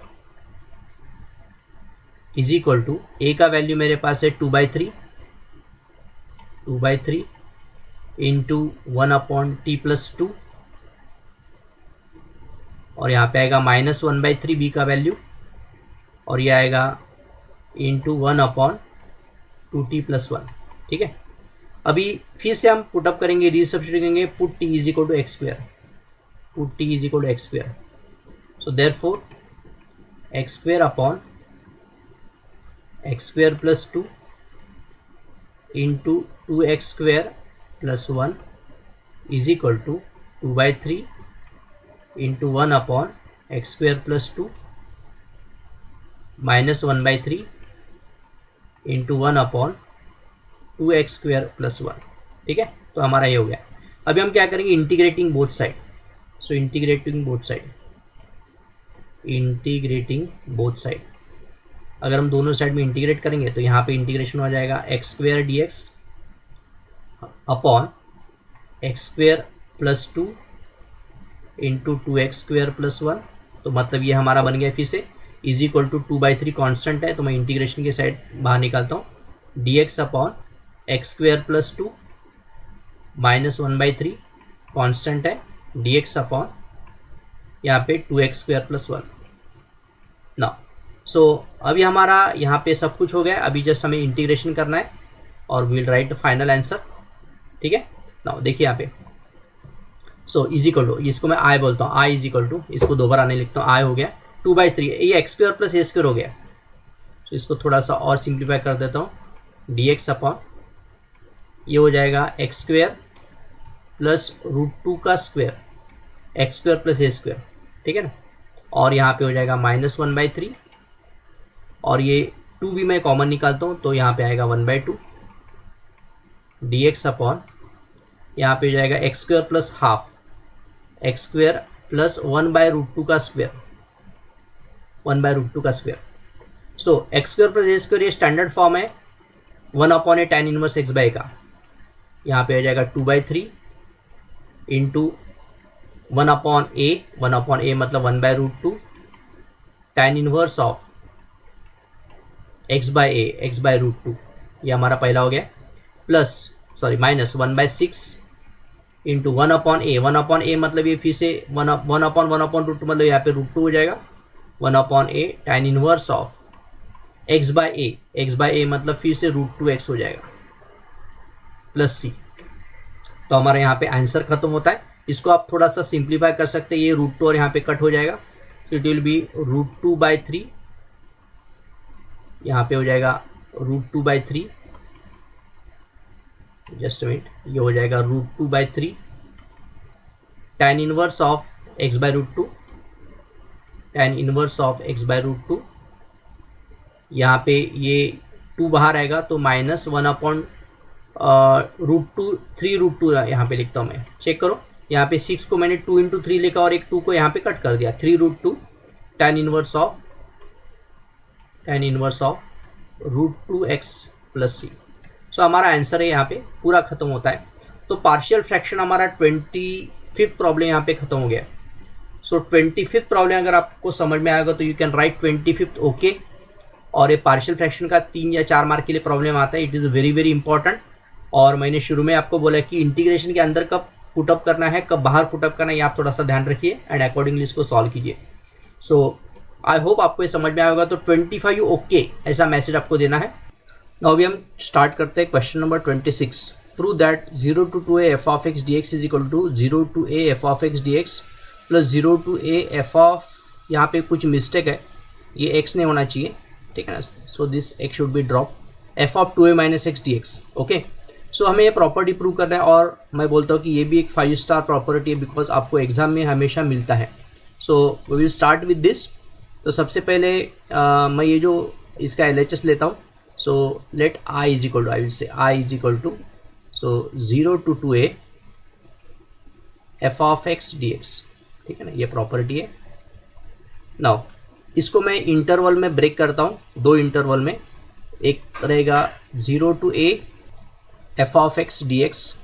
is equal to, a का वैल्यू मेरे पास है 2/3 इंटू 1 अपॉन t प्लस 2, और यहाँ पे आएगा -1/3 b का वैल्यू, और ये आएगा इंटू 1 अपॉन 2t प्लस 1। ठीक है, अभी फिर से हम पुटअप करेंगे, रीसब्स्टिट्यूट करेंगे, put t is equal to x square, so therefore x square upon x square plus 2 into 2x square plus 1 is equal to 2/3 into 1 upon x square plus 2 -1/3 into 1 upon 2x square plus 1। ठीक है, तो हमारा ये हो गया। अभी हम क्या करेंगे, integrating both side, so integrating both side, अगर हम दोनों साइड में इंटीग्रेट करेंगे तो यहाँ पे इंटीग्रेशन हो जाएगा x square dx upon x square plus 2 into 2x square plus 1, तो मतलब ये हमारा बन गया फिर से इज इक्वल टू 2/3 कॉन्स्टेंट है, तो मैं इंटीग्रेशन की साइड बाहर निकालता हूँ, dx upon x square plus 2 -1/3 constant है, dx अपॉन यहाँ पे 2x स्क्वायर प्लस 1 ना। सो अभी हमारा यहाँ पे सब कुछ हो गया, अभी जस्ट हमें इंटीग्रेशन करना है और वील राइट फाइनल आंसर। ठीक है ना, देखिए यहाँ पे, सो इज इक्वल टू, इसको मैं आई बोलता हूँ, आई इज इक्वल टू, इसको दो बार आने लिखता हूँ, आई हो गया 2/3, ये एक्स स्क्वायर प्लस ए स्क्वायर हो गया, तो इसको थोड़ा सा और सिंप्लीफाई कर देता हूँ, dx अपॉन ये हो जाएगा एक्स स्क्वायर प्लस √2 का स्क्वायर, एक्स स्क्वायर प्लस ए स्क्वायर। ठीक है ना, और यहाँ पे हो जाएगा -1/3, और ये 2 भी मैं कॉमन निकालता हूँ तो यहाँ पे आएगा 1/2 डी एक्स अपॉन यहाँ पे हो जाएगा x square plus half x square plus 1/√2 का स्क्वायर 1/√2 का स्क्वायर। सो एक्स स्क्वायर प्लस ए स्क्वायर ये स्टैंडर्ड फॉर्म है 1/a tan inverse x by का। यहाँ पे आ जाएगा 2/3 इंटू 1/a मतलब 1/√2 tan इनवर्स ऑफ x/√2 ये हमारा पहला हो गया, प्लस माइनस 1/6 इंटू 1/a मतलब ये फिर से 1/1/√2 मतलब यहाँ पे √2 हो जाएगा 1/a tan inverse of x/a मतलब फिर से √2x हो जाएगा प्लस c। तो हमारा यहाँ पे आंसर खत्म होता है। इसको आप थोड़ा सा सिंप्लीफाई कर सकते हैं, ये √2 और यहाँ पे कट हो जाएगा, तो इट विल बी √2/3, यहाँ पे हो जाएगा √2/3, जस्ट मिनट, ये हो जाएगा √2/3 tan inverse of x/√2 tan inverse of x/√2। यहाँ पे ये 2 बाहर आएगा तो माइनस 1/√2 3√2 यहाँ पे लिखता हूँ मैं, चेक करो। यहाँ पे 6 को मैंने 2 × 3 लिखा और एक 2 को यहाँ पे कट कर दिया, 3√2 tan inverse of √2x plus c। सो हमारा आंसर है यहाँ पे पूरा खत्म होता है। तो पार्शियल फ्रैक्शन हमारा 25th प्रॉब्लम यहाँ पे खत्म हो गया। सो 25th प्रॉब्लम अगर आपको समझ में आएगा तो you can right 25th okay. और ये पार्शियल फ्रैक्शन का 3 या 4 मार्क के लिए प्रॉब्लम आता है, it is very very important. और मैंने शुरू में आपको बोला कि इंटीग्रेशन के अंदर कब पुटअप करना है, कब बाहर पुटअप करना है, ये आप थोड़ा सा ध्यान रखिए एंड अकॉर्डिंगली इसको सॉल्व कीजिए। सो आई होप आपको ये समझ में आएगा। तो 25 ओके ऐसा मैसेज आपको देना है। नाउ अभी हम स्टार्ट करते हैं question number 26। Prove that 0 to 2a f of x dx is equal to 0 to a f of x dx plus 0 to a f of, यहाँ पे कुछ मिस्टेक है, ये x नहीं होना चाहिए, ठीक है ना। So this x should be drop, f of 2a minus x d x. Okay, so हमें ये प्रॉपर्टी प्रूव करना है और मैं बोलता हूँ कि ये भी एक 5 स्टार प्रॉपर्टी है बिकॉज आपको एग्जाम में हमेशा मिलता है। So we will start with this. तो सबसे पहले मैं ये जो इसका LHS लेता हूँ। So let I is equal to, I will say I is equal to 0 to 2a f of x dx, ठीक है ना, ये प्रॉपर्टी है। नाउ इसको मैं इंटरवल में ब्रेक करता हूँ, 2 इंटरवल में। एक रहेगा 0 to a f of x dx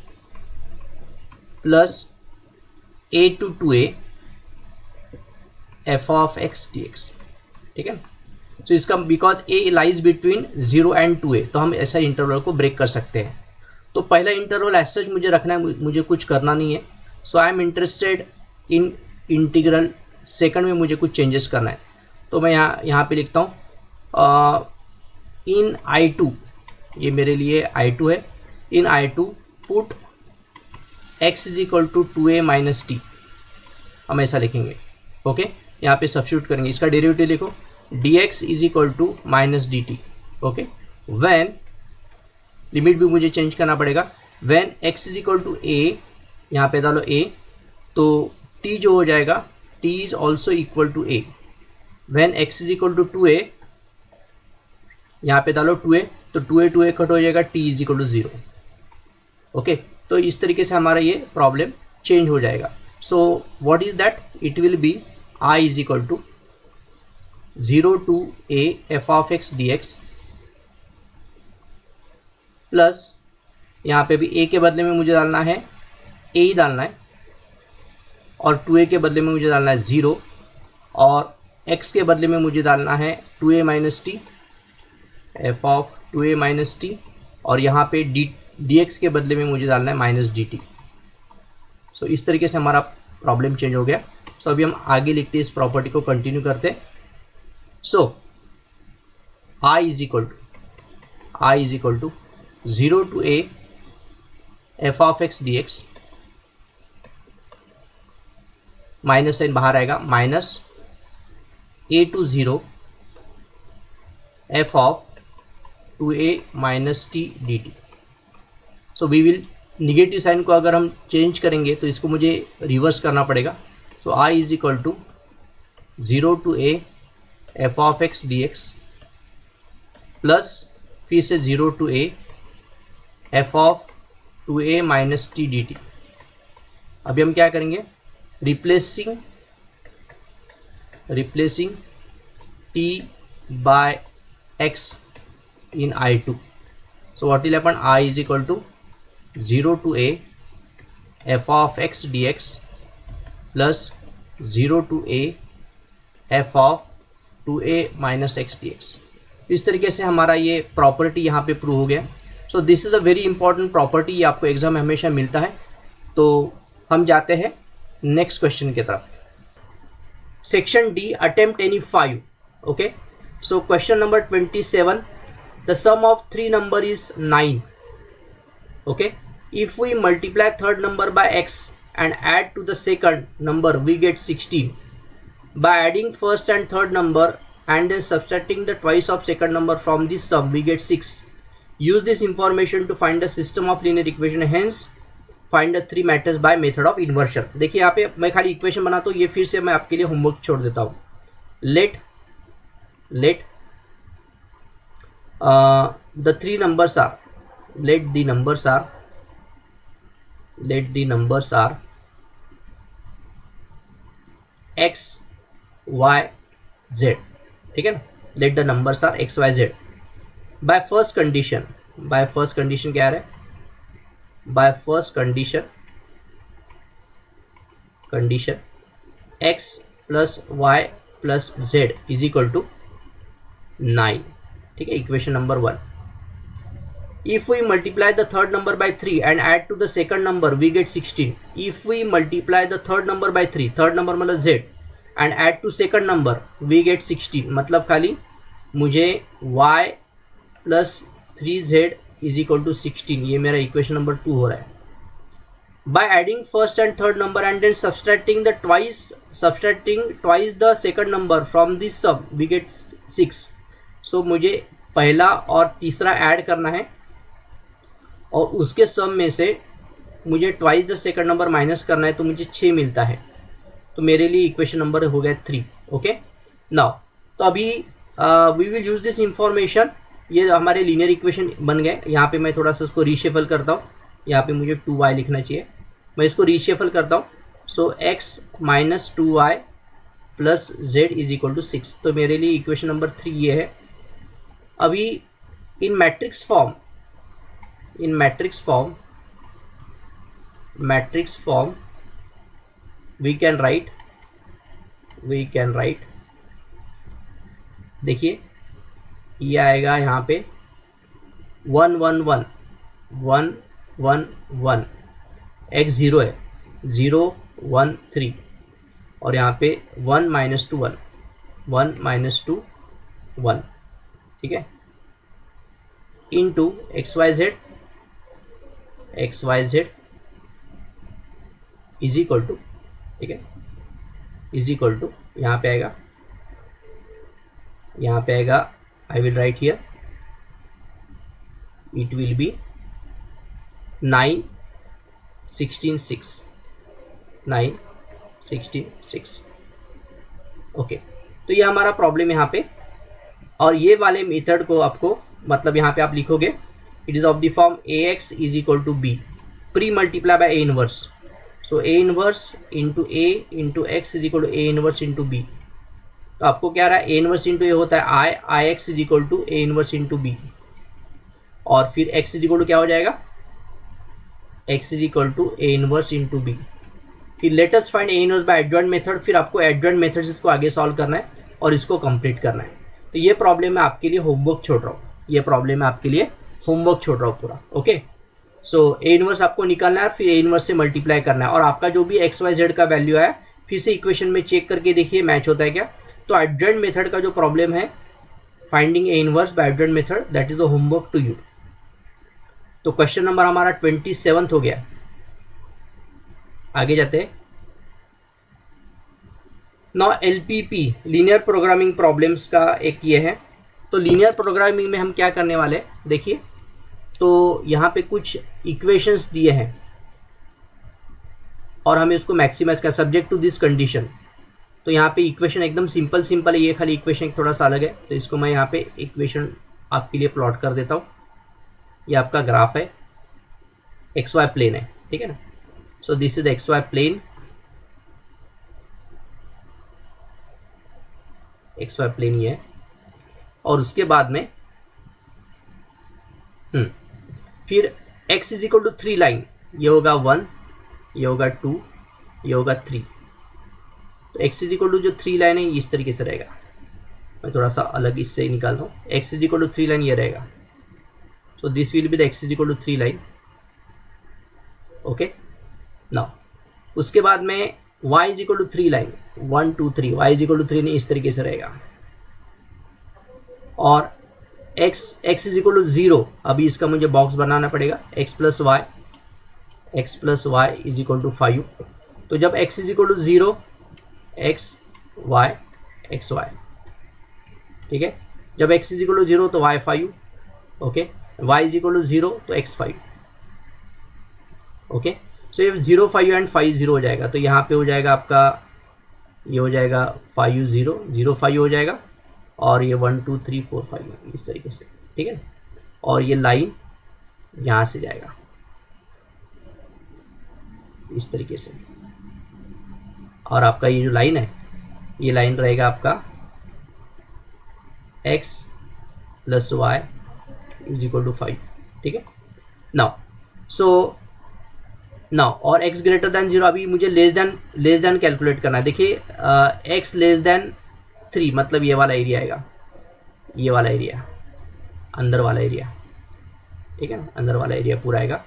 plus a to 2a f of x dx, ठीक है। तो इसका because a lies between 0 and 2a, तो हम ऐसा इंटरवल को ब्रेक कर सकते हैं। तो पहला इंटरवल एज सच मुझे रखना है, मुझे कुछ करना नहीं है। So I am interested in integral. Second में मुझे कुछ चेंजेस करना है, तो मैं यहाँ पे लिखता हूँ इन I2, ये मेरे लिए I2 है। In I2 put x is equal to 2a minus t, हम ऐसा लिखेंगे। ओके, यहाँ पे सब्स्टिट्यूट करेंगे, इसका डेरिवेटिव लिखो dx is equal to minus d t. Okay, when, limit भी मुझे चेंज करना पड़ेगा, when x is equal to a, यहाँ पे डालो a, तो t जो हो जाएगा t is also equal to a। When x is equal to 2a, यहाँ पे डालो 2a, तो 2a कट हो जाएगा, t is equal to 0। Okay, तो इस तरीके से हमारा ये प्रॉब्लम चेंज हो जाएगा। So what is that, it will be I is equal to 0 to a f of x dx plus, यहाँ पे भी a के बदले में मुझे डालना है a ही डालना है, और 2a के बदले में मुझे डालना है 0, और x के बदले में मुझे डालना है 2a minus T, f of 2a minus T, और यहाँ पे dx के बदले में मुझे डालना है माइनस डी टी। सो इस तरीके से हमारा प्रॉब्लम चेंज हो गया। सो अभी हम आगे लिखते हैं, इस प्रॉपर्टी को कंटिन्यू करते हैं। So I is equal to 0 to a f of x dx, minus sine बाहर आएगा, minus a to 0 f of 2a minus t d t. So we will, negative sine को अगर हम चेंज करेंगे तो इसको मुझे रिवर्स करना पड़ेगा। So I is equal to 0 to a f of x dx plus फिर से 0 to a f of 2a minus t d t. अभी हम क्या करेंगे, replacing t by x in I2. So what will happen, I is equal to 0 to a f of x dx plus 0 to a f of 2a minus x dx। इस तरीके से हमारा ये property यहाँ पे प्रूव हो गया। So this is a very important property, ये आपको एग्जाम में हमेशा मिलता है। तो हम जाते हैं नेक्स्ट क्वेश्चन की तरफ। Section d, attempt any 5। Okay, so question number 27, the sum of 3 number is 9। Okay, if we multiply third number by x and add to the second number we get 16. By adding first and third number and then subtracting the twice of second number from this sum we get 6. Use this information to find the system of linear equation, hence find the 3 matters by method of inversion। देखिए यहाँ पे मैं खाली equation बनाता हूँ, ये फिर से मैं आपके लिए होमवर्क छोड़ देता हूँ। let the three numbers are, let the numbers are x y z, ठीक है ना। Let the numbers are x y z by first condition क्या है, by first condition x plus y plus z is equal to 9, ठीक है, equation number 1। If we multiply the third number by 3 and add to the second number we get 16. If we multiply the third number by 3, third number मतलब z, and add to second number we get 16। मतलब खाली मुझे y plus 3z is equal to 16, ये मेरा equation number 2 हो रहा है। By adding first and third number and then subtracting twice the second number from this sum we get 6। So मुझे पहला और तीसरा ऐड करना है और उसके सम में से मुझे twice the second number minus करना है, तो मुझे 6 मिलता है। तो मेरे लिए इक्वेशन नंबर हो गया 3। ओके, नाउ तो अभी we will use this information, ये हमारे लीनियर इक्वेशन बन गए। यहाँ पे मैं थोड़ा सा उसको रीशेफल करता हूँ, यहाँ पे मुझे 2y लिखना चाहिए, मैं इसको रीशेफल करता हूँ। So x minus 2y plus z is equal to 6। तो मेरे लिए इक्वेशन नंबर 3 ये है। अभी in matrix form we can write, देखिए ये आएगा यहाँ पे 1 1 1 1 1 1, x 0 है, 0 1 3, और यहाँ पे 1 माइनस 2 1 1 माइनस 2 1, ठीक है, into x y z is equal to, ठीक है, इज इक्वल टू यहाँ पे आएगा I will write here, it will be 9 16 6 9 16 6। Okay, तो ये हमारा प्रॉब्लम यहाँ पे। और ये वाले मेथड को आपको मतलब यहाँ पे आप लिखोगे it is of the form ax is equal to b pre multiply by a inverse. So a inverse into a into x is equal to a inverse into b. तो आपको क्या रहा है, a इनवर्स इंटू ए होता है I x is equal to a inverse into b, और फिर x is equal to क्या हो जाएगा, x is equal to a inverse into b. फिर let us find a inverse by adjoint method. फिर आपको एडजॉइंट मेथड से इसको आगे सॉल्व करना है और इसको कंप्लीट करना है। तो ये प्रॉब्लम मैं आपके लिए होमवर्क छोड़ रहा हूँ, पूरा। ओके, सो ए इनवर्स आपको निकालना है, फिर ए इनवर्स से मल्टीप्लाई करना है, और आपका जो भी एक्स वाई जेड का वैल्यू है फिर से इक्वेशन में चेक करके देखिए मैच होता है क्या। तो एडजॉइंट मेथड का जो प्रॉब्लम है, finding a inverse by adjoint method, that is the homework to you. तो क्वेश्चन नंबर हमारा 27 हो गया। आगे जाते हैं। Now LPP linear programming problems का एक ये है। तो लीनियर प्रोग्रामिंग में हम क्या करने वाले हैं, देखिए, तो यहाँ पे कुछ इक्वेशंस दिए हैं और हमें इसको मैक्सिमाइज कर सब्जेक्ट टू दिस कंडीशन। तो यहाँ पे इक्वेशन एकदम सिंपल है, ये खाली इक्वेशन थोड़ा सा अलग है। तो इसको मैं यहाँ पे इक्वेशन आपके लिए प्लॉट कर देता हूँ। ये आपका ग्राफ है, एक्स वाई प्लेन है, ठीक है ना। So this is x y plane, x y plane ये है। और उसके बाद में फिर x is equal to 3 line, ये होगा 1, ये होगा 2, ये होगा 3। तो x इज इक्वल टू जो 3 लाइन है इस तरीके से रहेगा। मैं थोड़ा सा अलग इससे निकालता हूँ। x is equal to 3 line ये रहेगा। So this will be the x is equal to 3 line. Okay now उसके बाद में y is equal to 3 line, 1 2 3, y is equal to 3 नहीं इस तरीके से रहेगा। और x इज इक्वल टू 0, अभी इसका मुझे बॉक्स बनाना पड़ेगा। x plus y is equal to 5। तो जब x is equal to 0, x y, ठीक है। जब x इज इक्वल टू 0 तो y 5, okay. y is equal to 0 तो x 5, ओके। सो ये 0 5 एंड 5 0 हो जाएगा। तो यहाँ पे हो जाएगा आपका, ये हो जाएगा 5 0 0 5 हो जाएगा। और ये 1 2 3 4 5 इस तरीके से, ठीक है। और ये लाइन यहाँ से जाएगा इस तरीके से। और आपका ये जो लाइन है, ये लाइन रहेगा आपका x plus y is equal to 5, ठीक है। नाउ और x ग्रेटर देन 0, अभी मुझे लेस देन कैलकुलेट करना है। देखिए x लेस देन 3 मतलब ये वाला एरिया आएगा, ये वाला एरिया, अंदर वाला एरिया, ठीक है ना, अंदर वाला एरिया पूरा आएगा।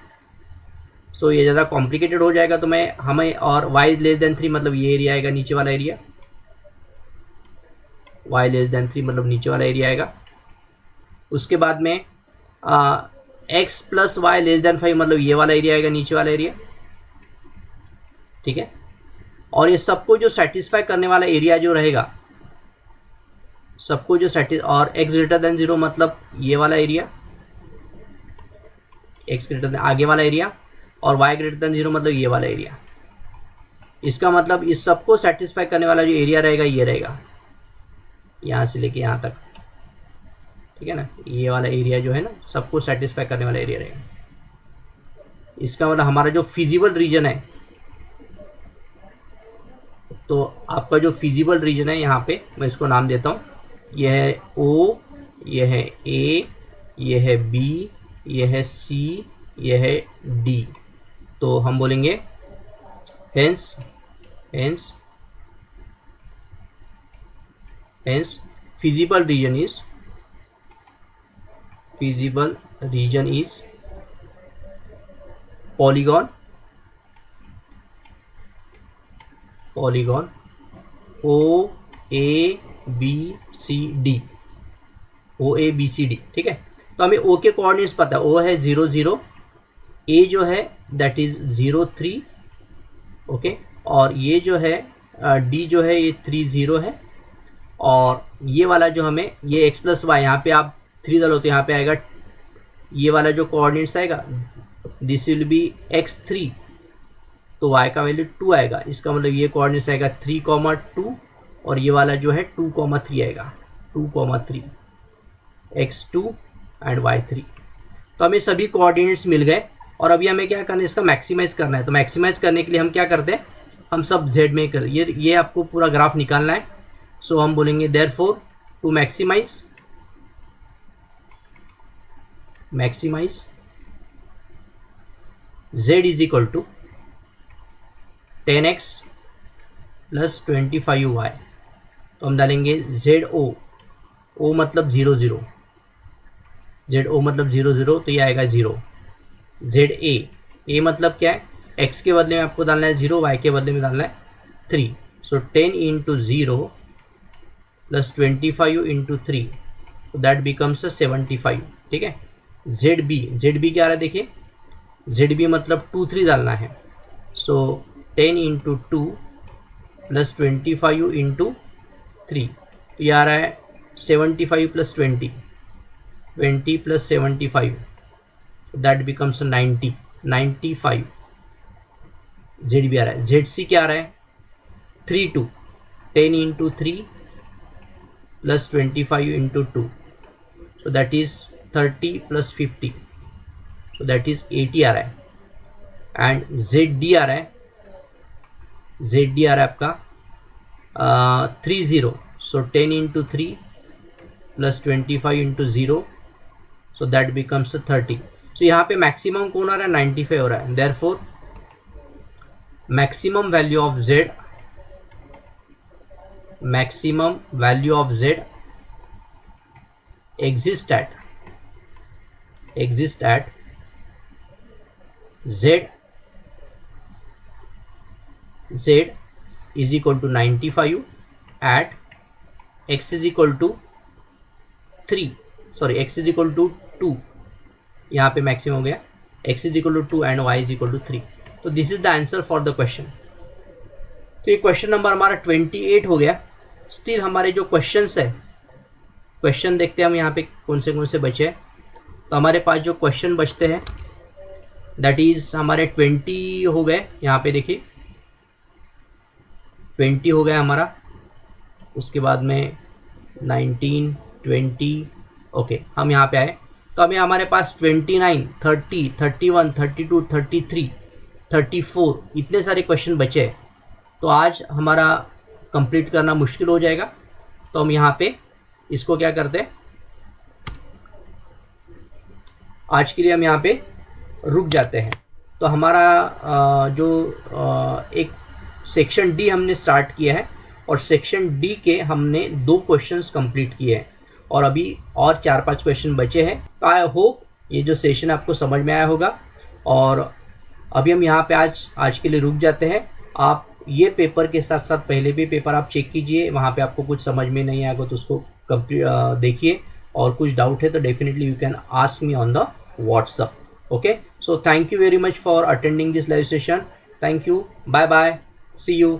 सो ये ज़्यादा कॉम्प्लिकेटेड हो जाएगा तो हमें और y लेस देन 3 मतलब ये एरिया आएगा, नीचे वाला एरिया। y लेस देन 3 मतलब नीचे वाला एरिया आएगा। उसके बाद में x plus y less than 5 मतलब ये वाला एरिया आएगा, नीचे वाला एरिया, ठीक है। और ये सबको जो सेटिस्फाई करने वाला एरिया जो रहेगा, सबको जो और x ग्रेटर देन 0 मतलब ये वाला एरिया, x ग्रेटर देन आगे वाला एरिया, और y ग्रेटर देन 0 मतलब ये वाला एरिया। इसका मतलब इस सबको सेटिस्फाई करने वाला जो एरिया रहेगा ये रहेगा, यहाँ से लेके यहाँ तक, ठीक है ना। ये वाला एरिया जो है ना, सबको सेटिस्फाई करने वाला एरिया रहेगा। इसका मतलब हमारा जो फिजिबल रीजन है, तो आपका जो फिजिबल रीजन है यहाँ पे मैं इसको नाम देता हूँ, यह है O, यह है A, यह है B, यह है C, यह है D। तो हम बोलेंगे hence feasible region is polygon O A B C D, O A B C D, ठीक है। तो हमें O के कोऑर्डिनेट्स पता है, O है 0 0, A जो है दैट इज 0 3, ओके। और ये जो है D जो है ये 3 0 है। और ये वाला जो हमें ये x प्लस वाई, यहाँ पे आप 3 डालो तो यहाँ पे आएगा, ये वाला जो कोऑर्डिनेट्स आएगा दिस विल बी x3, तो y का वैल्यू 2 आएगा। इसका मतलब ये कोऑर्डिनेट्स आएगा 3, 2, और ये वाला जो है 2, 3 आएगा, 2, 3, x2 एंड y3। तो हमें सभी कोऑर्डिनेट्स मिल गए। और अभी हमें क्या करना है, इसका मैक्सिमाइज करना है। तो मैक्सिमाइज करने के लिए हम क्या करते हैं, हम सब z में कर, ये आपको पूरा ग्राफ निकालना है। सो हम बोलेंगे therefore to maximise z is equal to 10x plus 25y। तो हम डालेंगे ZO मतलब 0 0, ZO मतलब 0 0, तो ये आएगा 0। ZA मतलब क्या है, x के बदले में आपको डालना है 0, y के बदले में डालना है 3। सो 10 इंटू 0 प्लस 25 इंटू 3, तो दैट बिकम्स 75, ठीक है। ZB क्या आ रहा है देखिए, ZB मतलब 2 3 डालना है। सो 10 इंटू 2 प्लस 25 इंटू 3, तो ये आ रहा है 75 plus 20 plus 75, that becomes 95। ZB आ रहा है। ZC क्या आ रहा है, 3 2, 10 into 3 plus 25 into 2, so that is 30 plus 50, so that is 80 आ रहा है। एंड ZD आ रहा है, ZD आ रहा है आपका 30, सो 10 into 3 plus 25 into 0, so that becomes 30. सो यहाँ पे मैक्सिमम कौन आ रहा है, 95 हो रहा है. Therefore maximum value of Z, maximum value of Z exist at Z is equal to 95 at x is equal to 3, sorry x is equal to 2, यहाँ पे मैक्सिमम हो गया, x is equal to 2 and y is equal to 3. तो this is the answer for the question. तो ये question number हमारा 28 हो गया. स्टिल हमारे जो क्वेश्चंस है, क्वेश्चन देखते हैं हम यहाँ पे कौन से बचे हैं. तो हमारे पास जो क्वेश्चन बचते हैं दैट इज हमारे 20 हो गए. यहाँ पे देखिए 20 हो गया हमारा. उसके बाद में 19, 20, ओके हम यहाँ पे आए. तो अभी हमारे पास 29, 30, 31, 32, 33, 34 इतने सारे क्वेश्चन बचे हैं. तो आज हमारा कंप्लीट करना मुश्किल हो जाएगा. तो हम यहाँ पे इसको क्या करते हैं, आज के लिए हम यहाँ पे रुक जाते हैं. तो हमारा जो एक सेक्शन डी हमने स्टार्ट किया है और सेक्शन डी के हमने 2 क्वेश्चंस कंप्लीट किए हैं और अभी और 4-5 क्वेश्चन बचे हैं. तो आई होप ये जो सेशन आपको समझ में आया होगा. और अभी हम यहाँ पे आज के लिए रुक जाते हैं. आप ये पेपर के साथ साथ पहले भी पेपर आप चेक कीजिए. वहाँ पे आपको कुछ समझ में नहीं आएगा तो उसको कंप्लीट देखिए. और कुछ डाउट है तो definitely you can ask me on the WhatsApp. Okay, so thank you very much for attending this live session. Thank you, bye bye, see you.